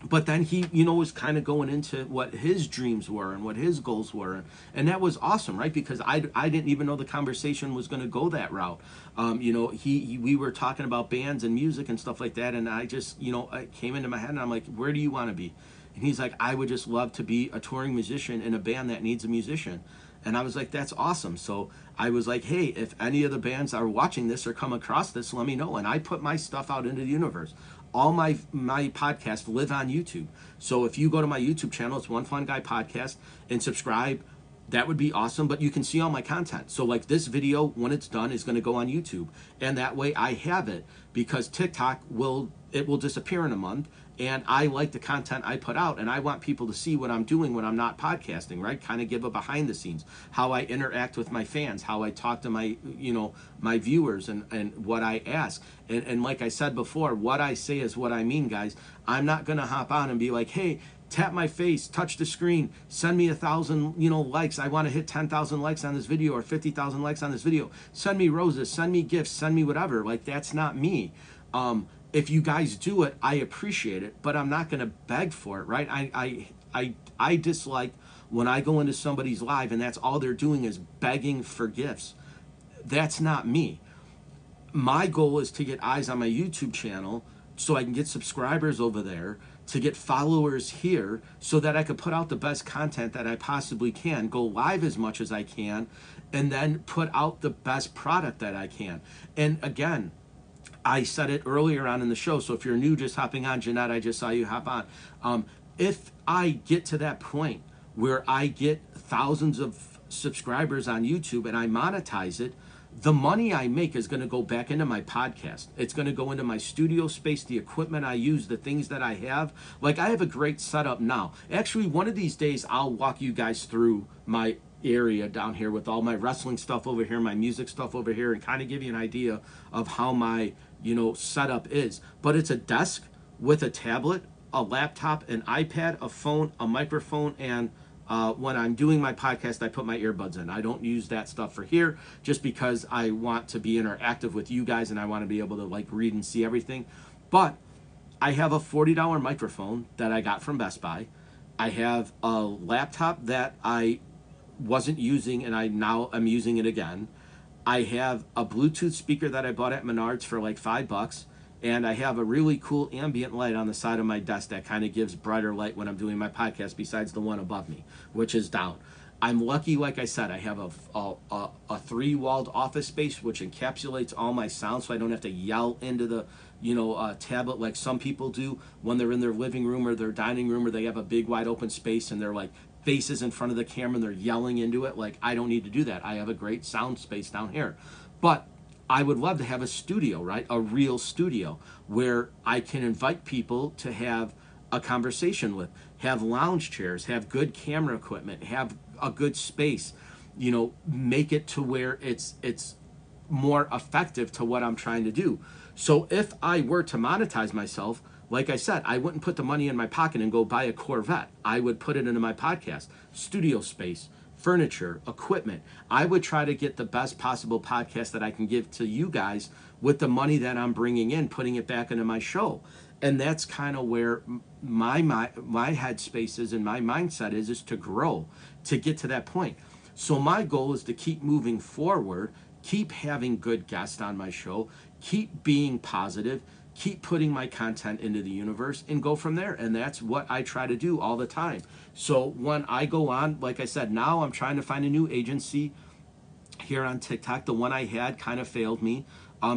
But then he, you know, was kind of going into what his dreams were and what his goals were. And that was awesome, right? Because I didn't even know the conversation was going to go that route. You know, we were talking about bands and music and stuff like that. And I just, you know, it came into my head and I'm like, where do you want to be? And he's like, I would just love to be a touring musician in a band that needs a musician. And I was like, that's awesome. So I was like, hey, if any of the bands are watching this or come across this, let me know. And I put my stuff out into the universe. All my podcasts live on YouTube. So if you go to my YouTube channel, it's One Fun Guy Podcast, and subscribe, that would be awesome. But you can see all my content. So like this video, when it's done, is going to go on YouTube. And that way I have it, because TikTok will disappear in a month. And I like the content I put out, and I want people to see what I'm doing when I'm not podcasting, right? Kind of give a behind the scenes, how I interact with my fans, how I talk to my, you know, my viewers, and what I ask. And like I said before, what I say is what I mean, guys. I'm not going to hop on and be like, hey, tap my face, touch the screen, send me 1,000, you know, likes. I want to hit 10,000 likes on this video, or 50,000 likes on this video. Send me roses, send me gifts, send me whatever. Like, that's not me. If you guys do it, I appreciate it, but I'm not going to beg for it, right? I dislike when I go into somebody's live and that's all they're doing is begging for gifts. That's not me. My goal is to get eyes on my YouTube channel so I can get subscribers over there, to get followers here, so that I could put out the best content that I possibly can, go live as much as I can, and then put out the best product that I can. And again, I said it earlier on in the show, so if you're new just hopping on, Jeanette, I just saw you hop on. If I get to that point where I get thousands of subscribers on YouTube and I monetize it, the money I make is going to go back into my podcast. It's going to go into my studio space, the equipment I use, the things that I have. Like, I have a great setup now. Actually, one of these days, I'll walk you guys through my area down here with all my wrestling stuff over here, my music stuff over here, and kind of give you an idea of how my, you know, setup is. But it's a desk with a tablet, a laptop, an iPad, a phone, a microphone, and when I'm doing my podcast, I put my earbuds in. I don't use that stuff for here, just because I want to be interactive with you guys and I want to be able to like read and see everything. But I have a $40 microphone that I got from Best Buy. I have a laptop that I wasn't using and I now am using it again. I have a Bluetooth speaker that I bought at Menards for like $5, and I have a really cool ambient light on the side of my desk that kind of gives brighter light when I'm doing my podcast, besides the one above me, which is down. I'm lucky, like I said, I have a 3-walled office space which encapsulates all my sound, so I don't have to yell into the, you know, tablet like some people do when they're in their living room or their dining room, or they have a big wide open space and they're like faces in front of the camera and they're yelling into it. Like, I don't need to do that. I have a great sound space down here. But I would love to have a studio, right? A real studio where I can invite people to have a conversation with, have lounge chairs, have good camera equipment, have a good space, you know, make it to where it's more effective to what I'm trying to do. So if I were to monetize myself, like I said, I wouldn't put the money in my pocket and go buy a Corvette. I would put it into my podcast, studio space, furniture, equipment. I would try to get the best possible podcast that I can give to you guys with the money that I'm bringing in, putting it back into my show. And that's kind of where my headspace is and my mindset is to grow, to get to that point. So my goal is to keep moving forward, keep having good guests on my show, keep being positive, keep putting my content into the universe, and go from there. And that's what I try to do all the time. So when I go on, like I said, now I'm trying to find a new agency here on TikTok. The one I had kind of failed me.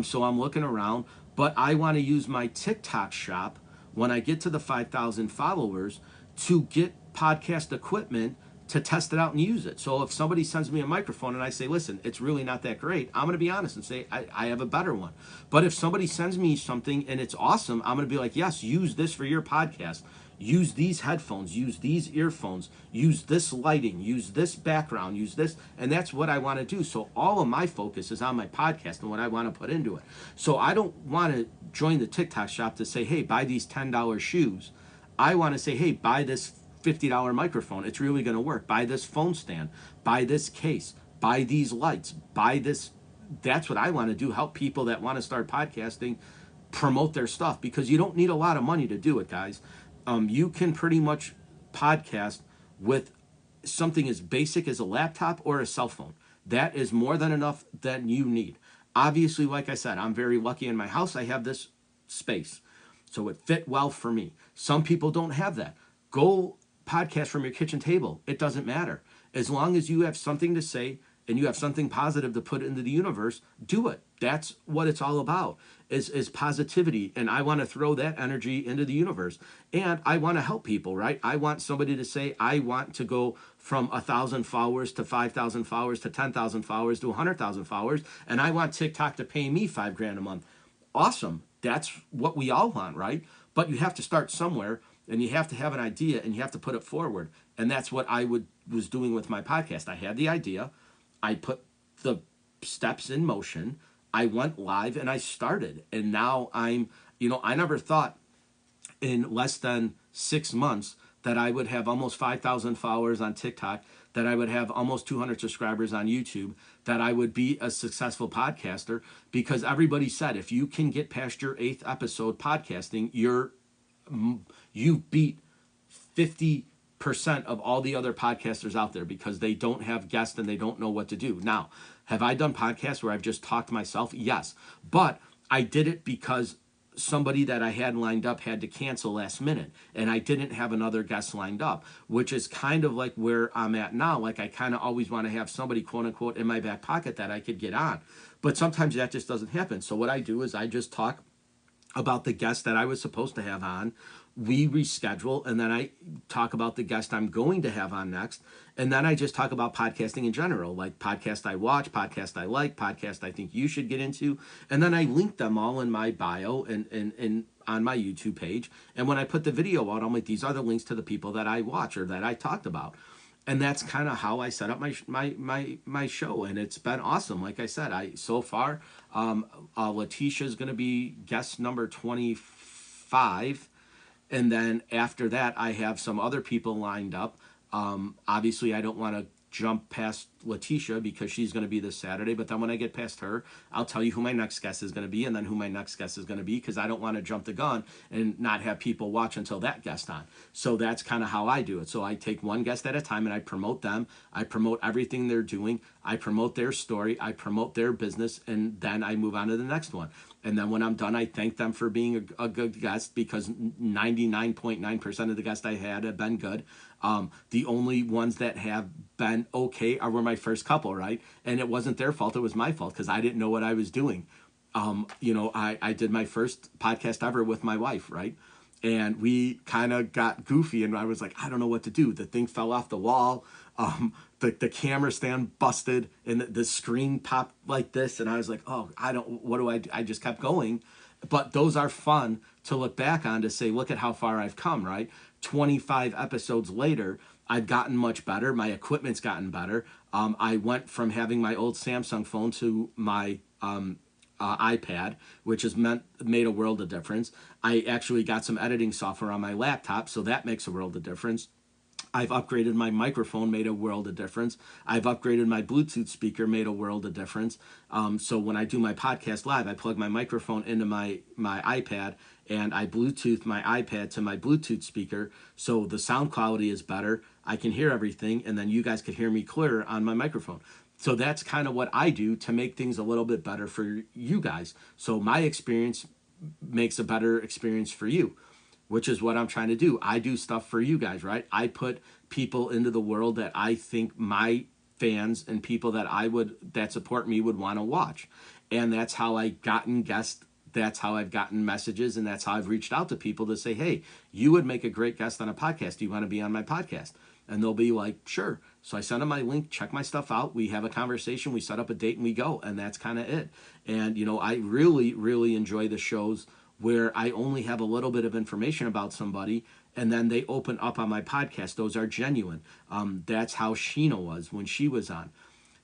So I'm looking around, but I want to use my TikTok shop when I get to the 5,000 followers to get podcast equipment to test it out and use it. So if somebody sends me a microphone and I say, listen, it's really not that great, I'm going to be honest and say, I have a better one. But if somebody sends me something and it's awesome, I'm going to be like, yes, use this for your podcast. Use these headphones, use these earphones, use this lighting, use this background, use this. And that's what I want to do. So all of my focus is on my podcast and what I want to put into it. So I don't want to join the TikTok shop to say, hey, buy these $10 shoes. I want to say, hey, buy this $50 microphone. It's really going to work. Buy this phone stand. Buy this case. Buy these lights. Buy this. That's what I want to do. Help people that want to start podcasting promote their stuff, because you don't need a lot of money to do it, guys. You can pretty much podcast with something as basic as a laptop or a cell phone. That is more than enough that you need. Obviously, like I said, I'm very lucky in my house. I have this space, so it fit well for me. Some people don't have that. Go podcast from your kitchen table. It doesn't matter. As long as you have something to say and you have something positive to put into the universe, do it. That's what it's all about, is positivity. And I want to throw that energy into the universe. And I want to help people, right? I want somebody to say, I want to go from 1,000 followers to 5,000 followers to 10,000 followers to 100,000 followers. And I want TikTok to pay me $5,000 a month. Awesome. That's what we all want, right? But you have to start somewhere. And you have to have an idea and you have to put it forward. And that's what I was doing with my podcast. I had the idea. I put the steps in motion. I went live and I started. And now I never thought in less than 6 months that I would have almost 5,000 followers on TikTok, that I would have almost 200 subscribers on YouTube, that I would be a successful podcaster, because everybody said, if you can get past your 8th episode podcasting, you beat 50% of all the other podcasters out there, because they don't have guests and they don't know what to do. Now, have I done podcasts where I've just talked to myself? Yes. But I did it because somebody that I had lined up had to cancel last minute, and I didn't have another guest lined up, which is kind of like where I'm at now. Like, I kind of always want to have somebody, quote unquote, in my back pocket that I could get on. But sometimes that just doesn't happen. So what I do is I just talk about the guest that I was supposed to have on. We reschedule, and then I talk about the guest I'm going to have on next. And then I just talk about podcasting in general, like podcast I watch, podcast I like, podcast I think you should get into. And then I link them all in my bio and on my YouTube page. And when I put the video out, I'm like, these are the links to the people that I watch or that I talked about. And that's kind of how I set up my show, and it's been awesome. Like I said, so far, Letitia is going to be guest number 25, and then after that, I have some other people lined up. Obviously, I don't want to jump past Letitia because she's going to be this Saturday, but then when I get past her, I'll tell you who my next guest is going to be, and then who my next guest is going to be, because I don't want to jump the gun and not have people watch until that guest on. So that's kind of how I do it. So I take one guest at a time and I promote them. I promote everything they're doing. I promote their story. I promote their business, and then I move on to the next one. And then when I'm done, I thank them for being a good guest, because 99.9% of the guests I had have been good. The only ones that have been okay were my first couple, right? And it wasn't their fault. It was my fault, because I didn't know what I was doing. I did my first podcast ever with my wife, right? And we kind of got goofy, and I was like, I don't know what to do. The thing fell off the wall. The camera stand busted, and the screen popped like this. And I was like, oh, what do I do? I just kept going. But those are fun to look back on, to say, look at how far I've come, right? 25 episodes later, I've gotten much better. My equipment's gotten better. I went from having my old Samsung phone to my iPad, which has made a world of difference. I actually got some editing software on my laptop, so that makes a world of difference. I've upgraded my microphone, made a world of difference. I've upgraded my Bluetooth speaker, made a world of difference. So when I do my podcast live, I plug my microphone into my iPad and I Bluetooth my iPad to my Bluetooth speaker. So the sound quality is better. I can hear everything, and then you guys could hear me clearer on my microphone. So that's kind of what I do to make things a little bit better for you guys. So my experience makes a better experience for you, which is what I'm trying to do. I do stuff for you guys, right? I put people into the world that I think my fans and people that support me would want to watch. And that's how I've gotten guests. That's how I've gotten messages, and that's how I've reached out to people to say, hey, you would make a great guest on a podcast. Do you want to be on my podcast? And they'll be like, sure. So I send them my link, check my stuff out. We have a conversation, we set up a date, and we go. And that's kind of it. And, I really, really enjoy the shows where I only have a little bit of information about somebody and then they open up on my podcast. Those are genuine. That's how Sheena was when she was on.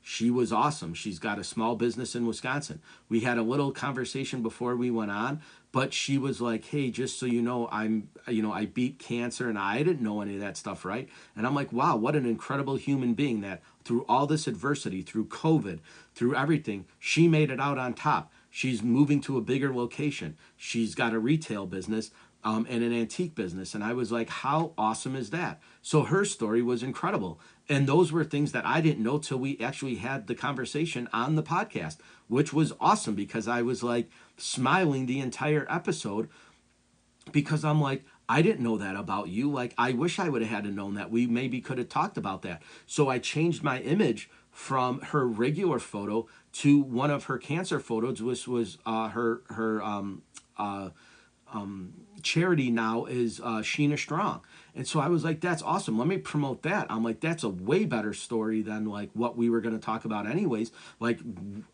She was awesome. She's got a small business in Wisconsin. We had a little conversation before we went on, but she was like, hey, just so you know, I beat cancer, and I didn't know any of that stuff, right? And I'm like, wow, what an incredible human being that through all this adversity, through COVID, through everything, she made it out on top. She's moving to a bigger location. She's got a retail business and an antique business. And I was like, how awesome is that? So her story was incredible. And those were things that I didn't know till we actually had the conversation on the podcast, which was awesome because I was like smiling the entire episode because I'm like, I didn't know that about you. Like, I wish I would have had known that. We maybe could have talked about that. So I changed my image from her regular photo to one of her cancer photos, which was her charity now is Sheena Strong. And so I was like, that's awesome. Let me promote that. I'm like, that's a way better story than like what we were going to talk about anyways. Like,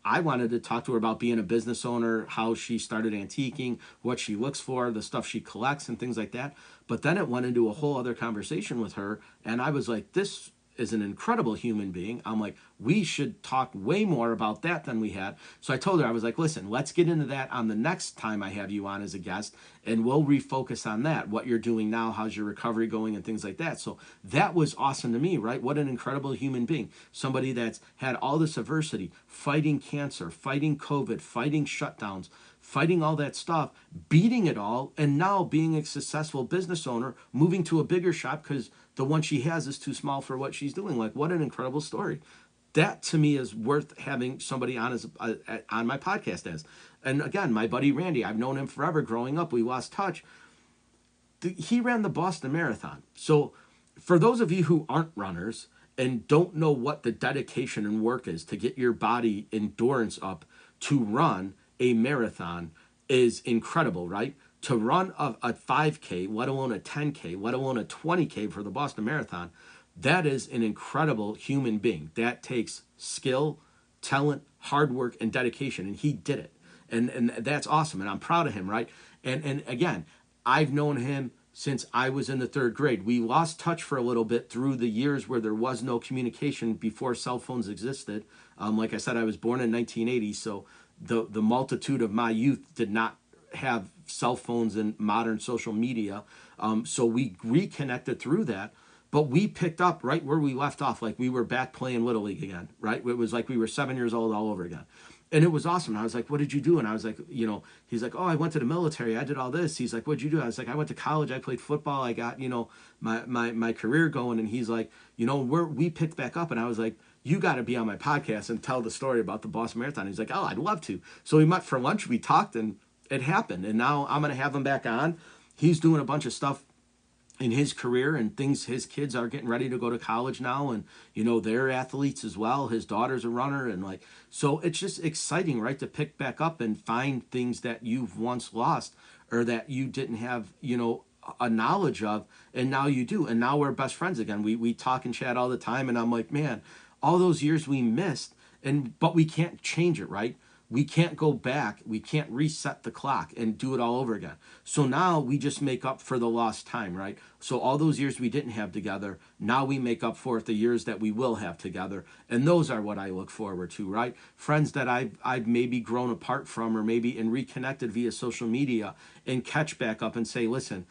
I wanted to talk to her about being a business owner, how she started antiquing, what she looks for, the stuff she collects and things like that. But then it went into a whole other conversation with her. And I was like, this is an incredible human being. I'm like, we should talk way more about that than we had. So I told her, I was like, listen, let's get into that on the next time I have you on as a guest, and we'll refocus on that, what you're doing now, how's your recovery going, and things like that. So that was awesome to me, right? What an incredible human being. Somebody that's had all this adversity, fighting cancer, fighting COVID, fighting shutdowns, fighting all that stuff, beating it all, and now being a successful business owner, moving to a bigger shop because the one she has is too small for what she's doing. Like, what an incredible story. That to me is worth having somebody on on my podcast as. And again, my buddy Randy, I've known him forever growing up. We lost touch. He ran the Boston Marathon. So for those of you who aren't runners and don't know what the dedication and work is to get your body endurance up to run a marathon is incredible, right? To run a 5K, let alone a 10K, let alone a 20K for the Boston Marathon, that is an incredible human being. That takes skill, talent, hard work, and dedication, and he did it. And that's awesome, and I'm proud of him, right? And again, I've known him since I was in the third grade. We lost touch for a little bit through the years where there was no communication before cell phones existed. Like I said, I was born in 1980, so the multitude of my youth did not have cell phones and modern social media. So we reconnected through that, but we picked up right where we left off. Like we were back playing Little League again, right? It was like we were 7 years old all over again. And it was awesome. I was like, what did you do? And I was like, he's like, oh, I went to the military. I did all this. He's like, what'd you do? I was like, I went to college. I played football. I got, my career going. And he's like, we picked back up. And I was like, you got to be on my podcast and tell the story about the Boston Marathon. He's like, oh, I'd love to. So we met for lunch. We talked and it happened. And now I'm going to have him back on. He's doing a bunch of stuff in his career and things. His kids are getting ready to go to college now, and they're athletes as well. His daughter's a runner, and so it's just exciting, right, to pick back up and find things that you've once lost or that you didn't have a knowledge of, and now you do, and now we're best friends again. We talk and chat all the time, and I'm like, man, all those years we missed, but we can't change it, right? We can't go back. We can't reset the clock and do it all over again. So now we just make up for the lost time, right? So all those years we didn't have together, now we make up for it the years that we will have together. And those are what I look forward to, right? Friends that I've maybe grown apart from or maybe and reconnected via social media and catch back up and say, listen,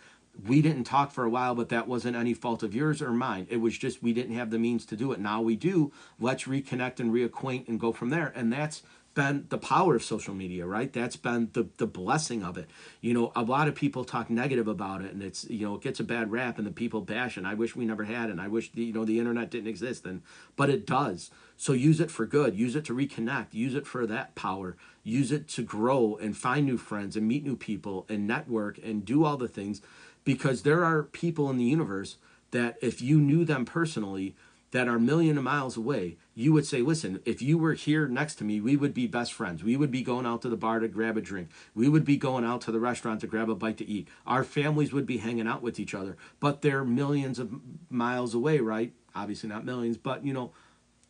we didn't talk for a while, but that wasn't any fault of yours or mine. It was just we didn't have the means to do it. Now we do. Let's reconnect and reacquaint and go from there. And that's been the power of social media, right? That's been the blessing of it. You know, a lot of people talk negative about it, and it's, you know, it gets a bad rap, and the people bash, and I wish we never had, and I wish the, you know, the internet didn't exist, and but it does. So use it for good. Use it to reconnect. Use it for that power. Use it to grow and find new friends and meet new people and network and do all the things, because there are people in the universe that if you knew them personally that are a million miles away, you would say, listen, if you were here next to me, we would be best friends. We would be going out to the bar to grab a drink. We would be going out to the restaurant to grab a bite to eat. Our families would be hanging out with each other. But they're millions of miles away, right? Obviously not millions, but, you know,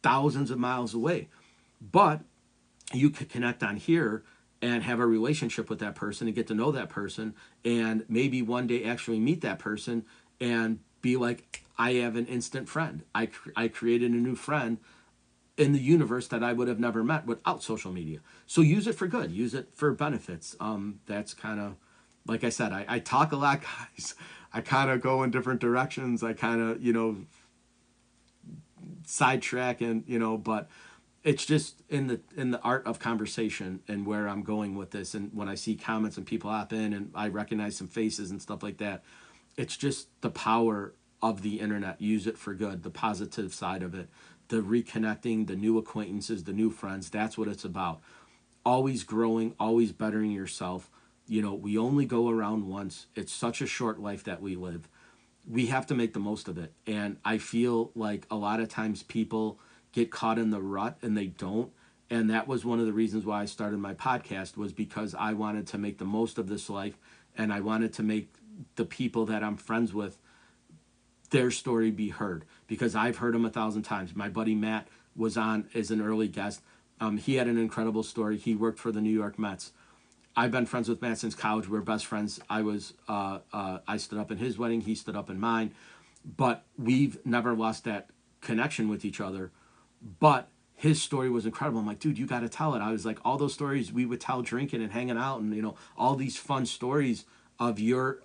thousands of miles away. But you could connect on here and have a relationship with that person and get to know that person, and maybe one day actually meet that person and be like, I have an instant friend. I created a new friend in the universe that I would have never met without social media. So use it for good. Use it for benefits. That's kind of, like I said, I talk a lot, guys. I kind of go in different directions. I kind of, you know, sidetrack, and, you know, but it's just in the art of conversation and where I'm going with this. And when I see comments and people hop in and I recognize some faces and stuff like that, it's just the power of the internet. Use it for good, the positive side of it, the reconnecting, the new acquaintances, the new friends. That's what it's about. Always growing, always bettering yourself. You know, we only go around once. It's such a short life that we live. We have to make the most of it. And I feel like a lot of times people get caught in the rut and they don't. And that was one of the reasons why I started my podcast, was because I wanted to make the most of this life, and I wanted to make the people that I'm friends with, their story be heard, because I've heard them 1,000 times. My buddy Matt was on as an early guest. He had an incredible story. He worked for the New York Mets. I've been friends with Matt since college. We're best friends. I stood up in his wedding. He stood up in mine. But we've never lost that connection with each other. But his story was incredible. I'm like, dude, you got to tell it. I was like, all those stories we would tell drinking and hanging out, and, you know, all these fun stories of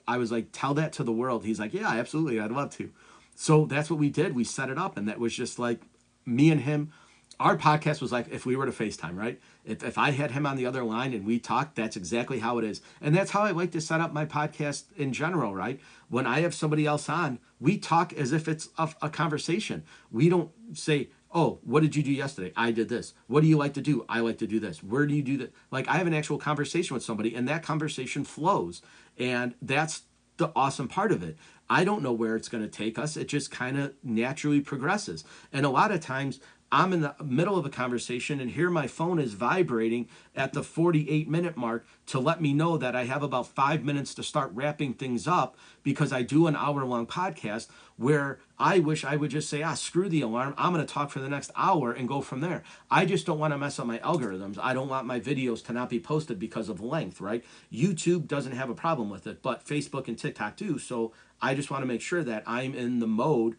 I was like, tell that to the world. He's like, yeah, absolutely. I'd love to. So that's what we did. We set it up, and that was just like me and him. Our podcast was like if we were to FaceTime, right? If I had him on the other line and we talked, that's exactly how it is. And that's how I like to set up my podcast in general, right? When I have somebody else on, we talk as if it's a conversation. We don't say, oh, what did you do yesterday? I did this. What do you like to do? I like to do this. Where do you do that? Like, I have an actual conversation with somebody, and that conversation flows. And that's the awesome part of it. I don't know where it's going to take us. It just kind of naturally progresses. And a lot of times I'm in the middle of a conversation, and here my phone is vibrating at the 48-minute mark to let me know that I have about 5 minutes to start wrapping things up, because I do an hour-long podcast where I wish I would just say, screw the alarm. I'm going to talk for the next hour and go from there. I just don't want to mess up my algorithms. I don't want my videos to not be posted because of length, right? YouTube doesn't have a problem with it, but Facebook and TikTok do. So I just want to make sure that I'm in the mode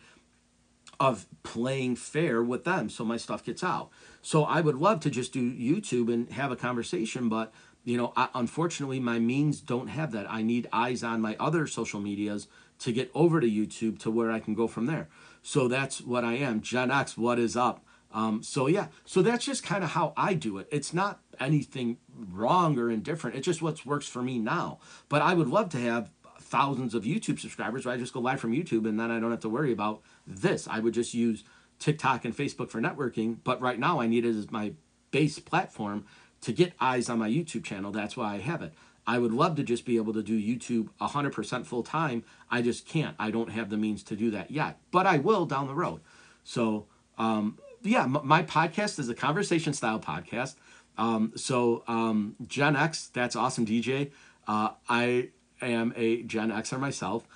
of playing fair with them so my stuff gets out. So I would love to just do YouTube and have a conversation, but, you know, unfortunately my means don't have that. I need eyes on my other social medias to get over to YouTube to where I can go from there. So that's what I am. Gen X, what is up? So that's just kind of how I do it. It's not anything wrong or indifferent. It's just what works for me now. But I would love to have thousands of YouTube subscribers where I just go live from YouTube, and then I don't have to worry about this. I would just use TikTok and Facebook for networking, but right now I need it as my base platform to get eyes on my YouTube channel. That's why I have it. I would love to just be able to do YouTube 100% full time. I just can't. I don't have the means to do that yet, but I will down the road. So my podcast is a conversation style podcast. Gen X, that's awesome, DJ. I am a Gen Xer myself.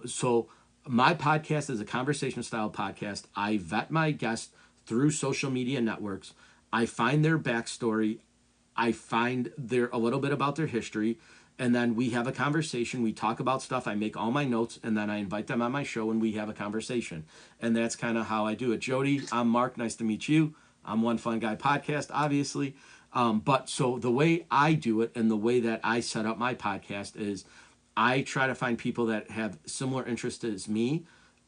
So my podcast is a conversation style podcast. I vet my guests through social media networks. I find their backstory. I find a little bit about their history, and then we have a conversation. We talk about stuff. I make all my notes, and then I invite them on my show, and we have a conversation. And that's kind of how I do it. Jody, I'm Mark. Nice to meet you. I'm One Fun Guy Podcast, obviously. But so the way I do it and the way that I set up my podcast is I try to find people that have similar interests as me,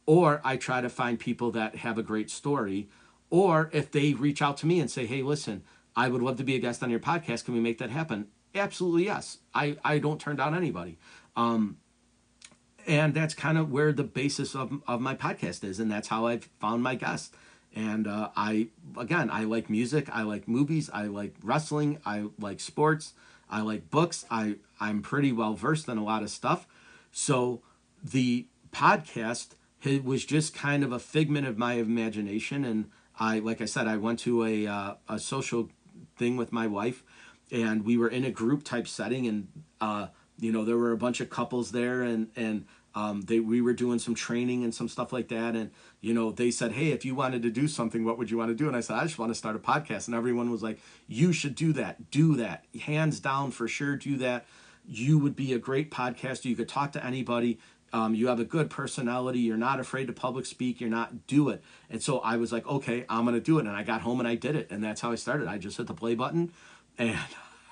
or I try to find people that have a great story, or if they reach out to me and say, hey, listen, I would love to be a guest on your podcast. Can we make that happen? Absolutely, yes. I don't turn down anybody. And that's kind of where the basis of my podcast is. And that's how I've found my guests. And I like music. I like movies. I like wrestling. I like sports. I like books. I'm pretty well versed in a lot of stuff. So the podcast was just kind of a figment of my imagination. And like I said, I went to a social thing with my wife, and we were in a group type setting, and there were a bunch of couples there, and we were doing some training and some stuff like that, and they said, hey, if you wanted to do something, what would you want to do? And I said, I just want to start a podcast. And everyone was like, you should do that, hands down, for sure, do that. You would be a great podcaster. You could talk to anybody. You have a good personality. You're not afraid to public speak. Do it. And so I was like, okay, I'm going to do it. And I got home and I did it. And that's how I started. I just hit the play button and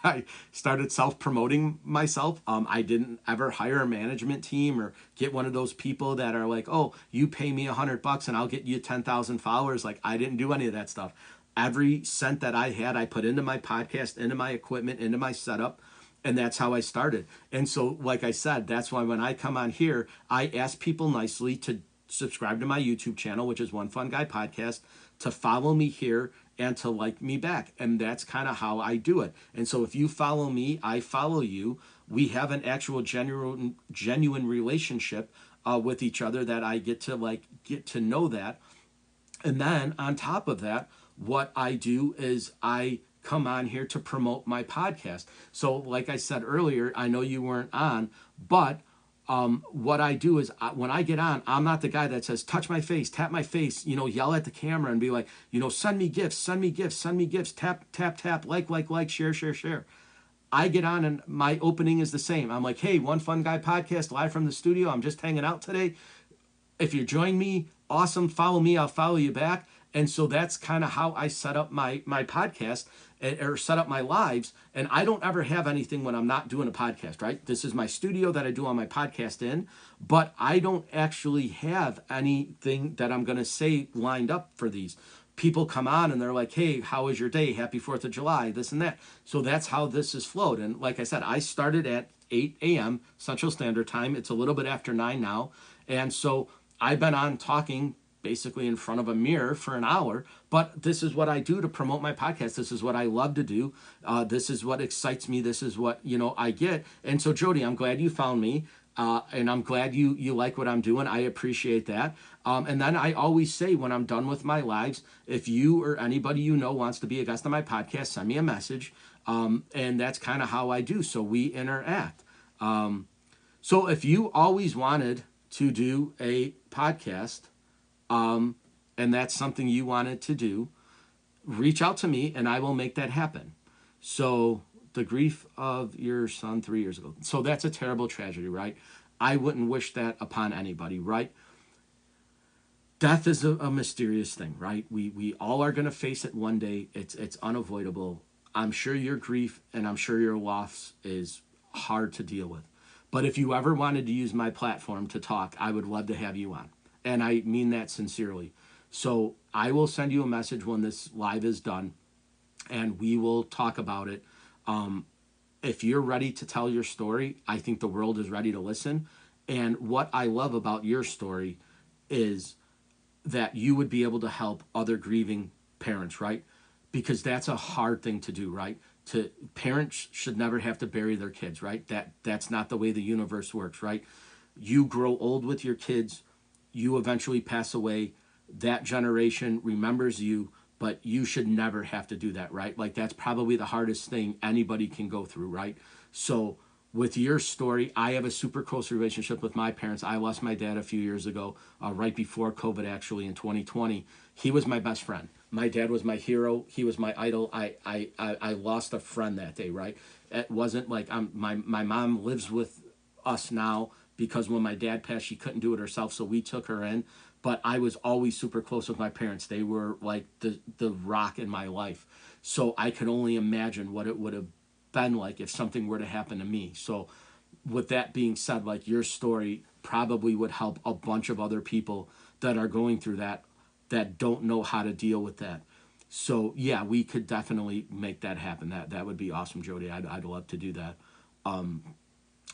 I started self-promoting myself. I didn't ever hire a management team or get one of those people that are like, oh, you pay me $100 and I'll get you 10,000 followers. Like, I didn't do any of that stuff. Every cent that I had, I put into my podcast, into my equipment, into my setup. And that's how I started. And so, like I said, that's why when I come on here, I ask people nicely to subscribe to my YouTube channel, which is One Fun Guy Podcast, to follow me here and to like me back. And that's kind of how I do it. And so if you follow me, I follow you. We have an actual genuine relationship with each other that I get to know that. And then on top of that, what I do is I come on here to promote my podcast. So like I said earlier, I know you weren't on, but what I do is when I get on, I'm not the guy that says, touch my face, tap my face, yell at the camera and be like, send me gifts, tap, tap, tap, like, share, share, share. I get on and my opening is the same. I'm like, hey, One Fun Guy Podcast live from the studio. I'm just hanging out today. If you join me, awesome. Follow me, I'll follow you back. And so that's kind of how I set up my podcast or set up my lives. And I don't ever have anything when I'm not doing a podcast, right? This is my studio that I do all my podcast in, but I don't actually have anything that I'm going to say lined up for these. People come on and they're like, hey, how was your day? Happy 4th of July, this and that. So that's how this is flowed. And like I said, I started at 8 a.m. Central Standard Time. It's a little bit after 9 now. And so I've been on talking basically in front of a mirror for an hour, but this is what I do to promote my podcast. This is what I love to do. This is what excites me. This is what, I get. And so Jody, I'm glad you found me. And I'm glad you like what I'm doing. I appreciate that. And then I always say when I'm done with my lives, if you or anybody wants to be a guest on my podcast, send me a message. And that's kind of how I do. So we interact. So if you always wanted to do a podcast, and that's something you wanted to do, reach out to me and I will make that happen. So the grief of your son 3 years ago. So that's a terrible tragedy, right? I wouldn't wish that upon anybody, right? Death is a mysterious thing, right? We all are going to face it one day. It's unavoidable. I'm sure your grief and I'm sure your loss is hard to deal with. But if you ever wanted to use my platform to talk, I would love to have you on. And I mean that sincerely. So I will send you a message when this live is done, and we will talk about it. If you're ready to tell your story, I think the world is ready to listen. And what I love about your story is that you would be able to help other grieving parents, right? Because that's a hard thing to do, right? Parents should never have to bury their kids, right? That's not the way the universe works, right? You grow old with your kids. You eventually pass away. That generation remembers you, but you should never have to do that, right? Like, that's probably the hardest thing anybody can go through, right? So with your story, I have a super close relationship with my parents. I lost my dad a few years ago, right before COVID, actually, in 2020. He was my best friend. My dad was my hero. He was my idol. I lost a friend that day, right? It wasn't like my mom lives with us now, because when my dad passed, she couldn't do it herself, so we took her in. But I was always super close with my parents. They were like the rock in my life. So I could only imagine what it would have been like if something were to happen to me. So with that being said, like your story probably would help a bunch of other people that are going through that, that don't know how to deal with that. So yeah, we could definitely make that happen. That would be awesome, Jody. I'd love to do that. And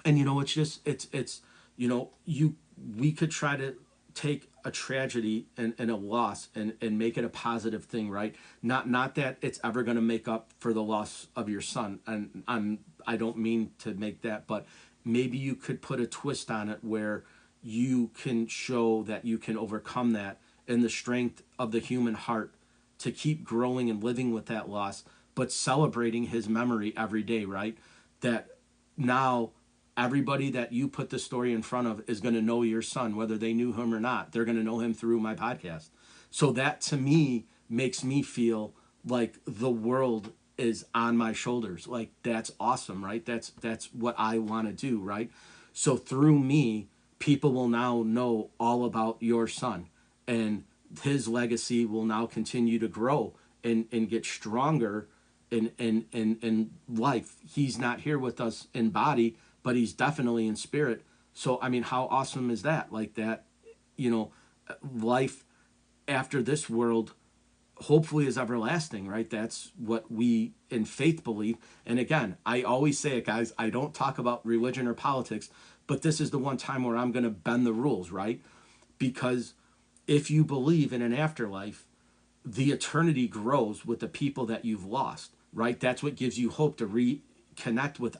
it's just it's you we could try to take a tragedy and a loss and make it a positive thing, right? Not that it's ever going to make up for the loss of your son, and I don't mean to make that, but maybe you could put a twist on it where you can show that you can overcome that, and the strength of the human heart to keep growing and living with that loss, but celebrating his memory every day, right? That now everybody that you put the story in front of is going to know your son, whether they knew him or not. They're going to know him through my podcast. So that to me makes me feel like the world is on my shoulders. Like that's awesome, right? That's what I want to do, right? So through me, people will now know all about your son, and his legacy will now continue to grow and get stronger in life. He's not here with us in body, but he's definitely in spirit. So I mean, how awesome is that? Like that, you know, life after this world hopefully is everlasting, right? That's what we in faith believe. And again, I always say it, guys, I don't talk about religion or politics, but this is the one time where I'm going to bend the rules, right? Because if you believe in an afterlife, the eternity grows with the people that you've lost, right? That's what gives you hope to reconnect with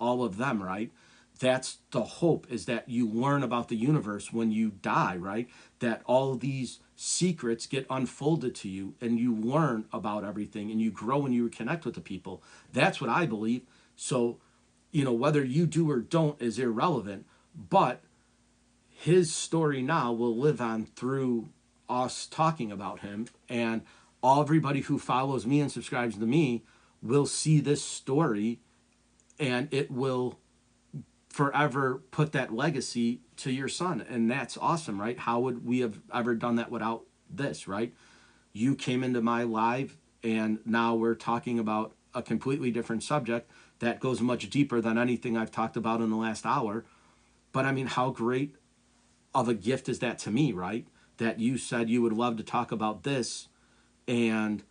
all of them, right? That's the hope, is that you learn about the universe when you die, right? That all these secrets get unfolded to you and you learn about everything and you grow and you connect with the people. That's what I believe. So, whether you do or don't is irrelevant, but his story now will live on through us talking about him, and everybody who follows me and subscribes to me will see this story, and it will forever put that legacy to your son. And that's awesome, right? How would we have ever done that without this, right? You came into my live, and now we're talking about a completely different subject that goes much deeper than anything I've talked about in the last hour. But I mean, how great of a gift is that to me, right? That you said you would love to talk about this, and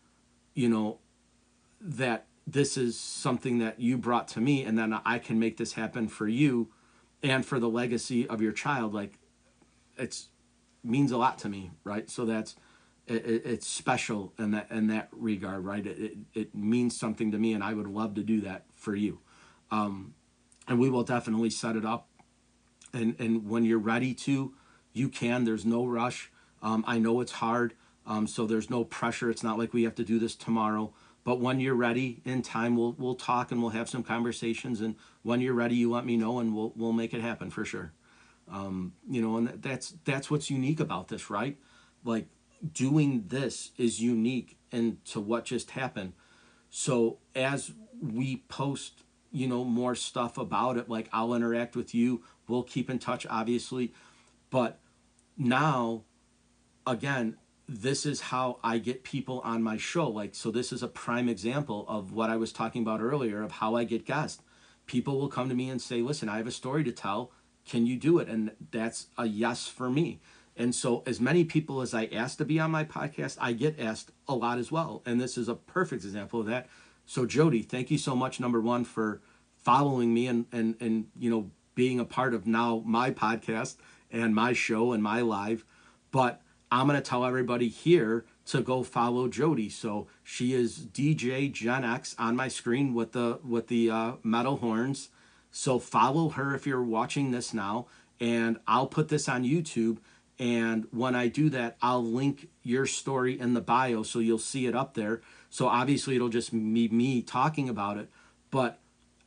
that this is something that you brought to me, and then I can make this happen for you and for the legacy of your child. Like, it's means a lot to me, right? So it's special in that regard, right? It means something to me, and I would love to do that for you. And we will definitely set it up, and when you're ready to, you can. There's no rush. I know it's hard, so there's no pressure. It's not like we have to do this tomorrow. But when you're ready in time, we'll talk and we'll have some conversations. And when you're ready, you let me know, and we'll make it happen for sure. And that's what's unique about this, right? Like, doing this is unique and to what just happened. So as we post, more stuff about it, like I'll interact with you. We'll keep in touch, obviously. But now, again, this is how I get people on my show. Like, so this is a prime example of what I was talking about earlier, of how I get guests. People will come to me and say, listen, I have a story to tell. Can you do it? And that's a yes for me. And so as many people as I ask to be on my podcast, I get asked a lot as well. And this is a perfect example of that. So Jody, thank you so much, number one, for following me and being a part of now my podcast and my show and my live. But I'm going to tell everybody here to go follow Jody. So she is DJ Gen X on my screen with the metal horns. So follow her if you're watching this now, and I'll put this on YouTube. And when I do that, I'll link your story in the bio, so you'll see it up there. So obviously it'll just be me talking about it, but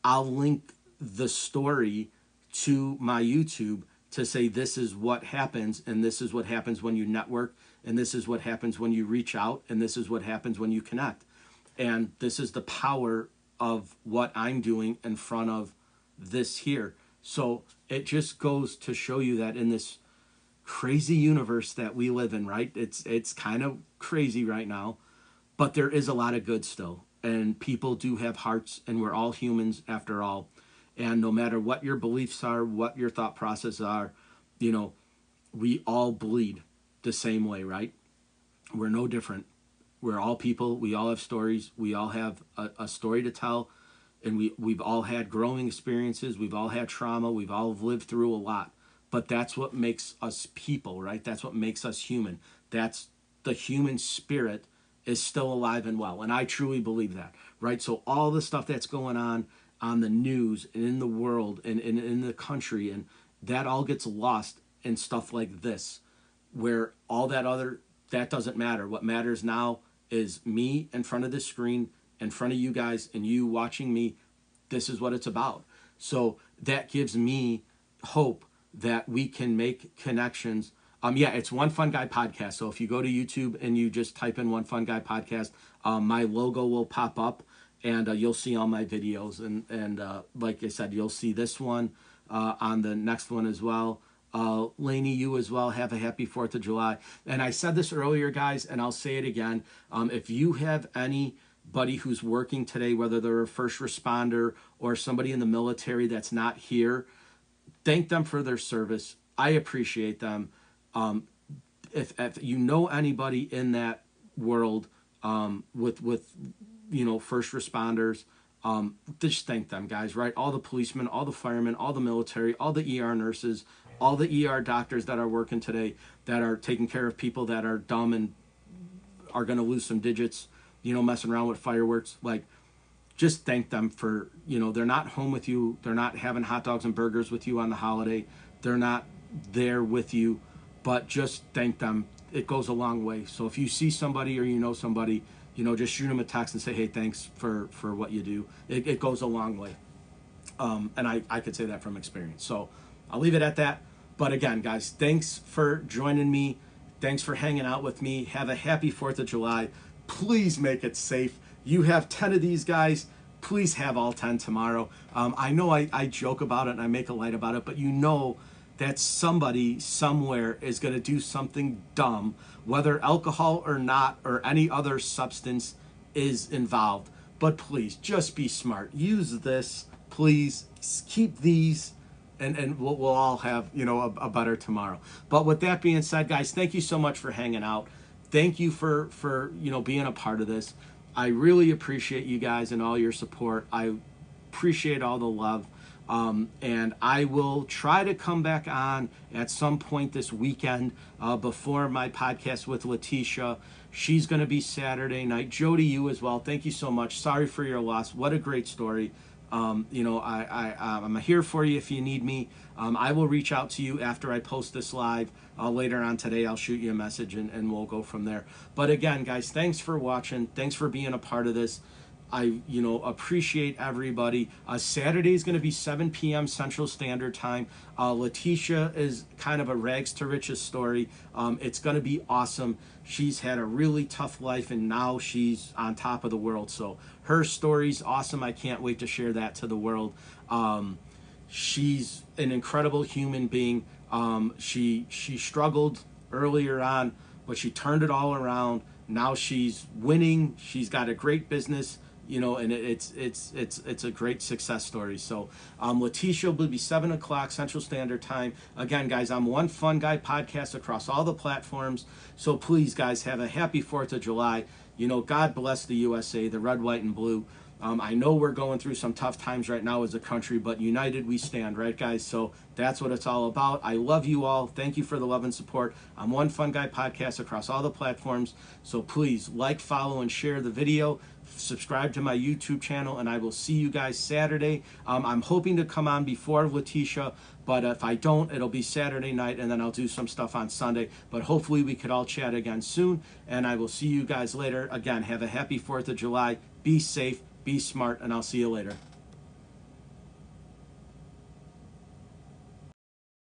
I'll link the story to my YouTube to say this is what happens, and this is what happens when you network, and this is what happens when you reach out, and this is what happens when you connect. And this is the power of what I'm doing in front of this here. So it just goes to show you that in this crazy universe that we live in, right? It's kind of crazy right now, but there is a lot of good still. And people do have hearts, and we're all humans after all. And no matter what your beliefs are, what your thought process are, you know, we all bleed the same way, right? We're no different. We're all people. We all have stories. We all have a story to tell. And we've all had growing experiences. We've all had trauma. We've all lived through a lot. But that's what makes us people, right? That's what makes us human. That's the human spirit is still alive and well. And I truly believe that, right? So all the stuff that's going on the news and in the world and in the country, and that all gets lost in stuff like this, where all that doesn't matter. What matters now is me in front of the screen, in front of you guys, and you watching me. This is what it's about. So that gives me hope that we can make connections. Yeah, it's One Fun Guy Podcast. So if you go to YouTube and you just type in One Fun Guy Podcast, my logo will pop up, and you'll see all my videos. And like I said, you'll see this one on the next one as well. Lainey, you as well, have a happy 4th of July. And I said this earlier, guys, and I'll say it again. If you have anybody who's working today, whether they're a first responder or somebody in the military that's not here, thank them for their service. I appreciate them. If you know anybody in that world with you know, first responders, just thank them, guys, right? All the policemen, all the firemen, all the military, all the ER nurses, all the ER doctors that are working today, that are taking care of people that are dumb and are going to lose some digits, you know, messing around with fireworks. Like, just thank them for, you know, they're not home with you. They're not having hot dogs and burgers with you on the holiday. They're not there with you, but just thank them. It goes a long way. So if you see somebody or you know somebody, you know, just shoot them a text and say, hey, thanks for what you do. It goes a long way. And I could say that from experience. So I'll leave it at that. But again, guys, thanks for joining me. Thanks for hanging out with me. Have a happy 4th of July. Please make it safe. You have 10 of these guys. Please have all 10 tomorrow. I know I joke about it and I make a light about it, but you know that somebody somewhere is going to do something dumb, whether alcohol or not, or any other substance is involved. But please, just be smart. Use this. Please keep these, and we'll all have, you know, a better tomorrow. But with that being said, guys, thank you so much for hanging out. Thank you for you know, being a part of this. I really appreciate you guys and all your support. I appreciate all the love. And I will try to come back on at some point this weekend before my podcast with Letitia. She's going to be Saturday night. Jody, you as well. Thank you so much. Sorry for your loss. What a great story. You know, I'm here for you if you need me. I will reach out to you after I post this live later on today. I'll shoot you a message and we'll go from there. But again, guys, thanks for watching. Thanks for being a part of this. I, you know, appreciate everybody. Saturday is going to be 7 p.m. Central Standard Time. Letitia is kind of a rags to riches story. It's going to be awesome. She's had a really tough life, and now she's on top of the world. So her story's awesome. I can't wait to share that to the world. She's an incredible human being. She struggled earlier on, but she turned it all around. Now she's winning. She's got a great business. You know, and it's a great success story. So Letitia will be 7 o'clock Central Standard Time. Again, guys, I'm One Fun Guy Podcast across all the platforms. So please, guys, have a happy 4th of July. You know, God bless the USA, the red, white, and blue. I know we're going through some tough times right now as a country, but united we stand, right, guys? So that's what it's all about. I love you all. Thank you for the love and support. I'm One Fun Guy Podcast across all the platforms. So please like, follow, and share the video. Subscribe to my YouTube channel, and I will see you guys Saturday. I'm hoping to come on before Letitia, but if I don't, it'll be Saturday night, and then I'll do some stuff on Sunday. But hopefully we could all chat again soon, and I will see you guys later. Again, have a happy 4th of July. Be safe. Be smart, and I'll see you later.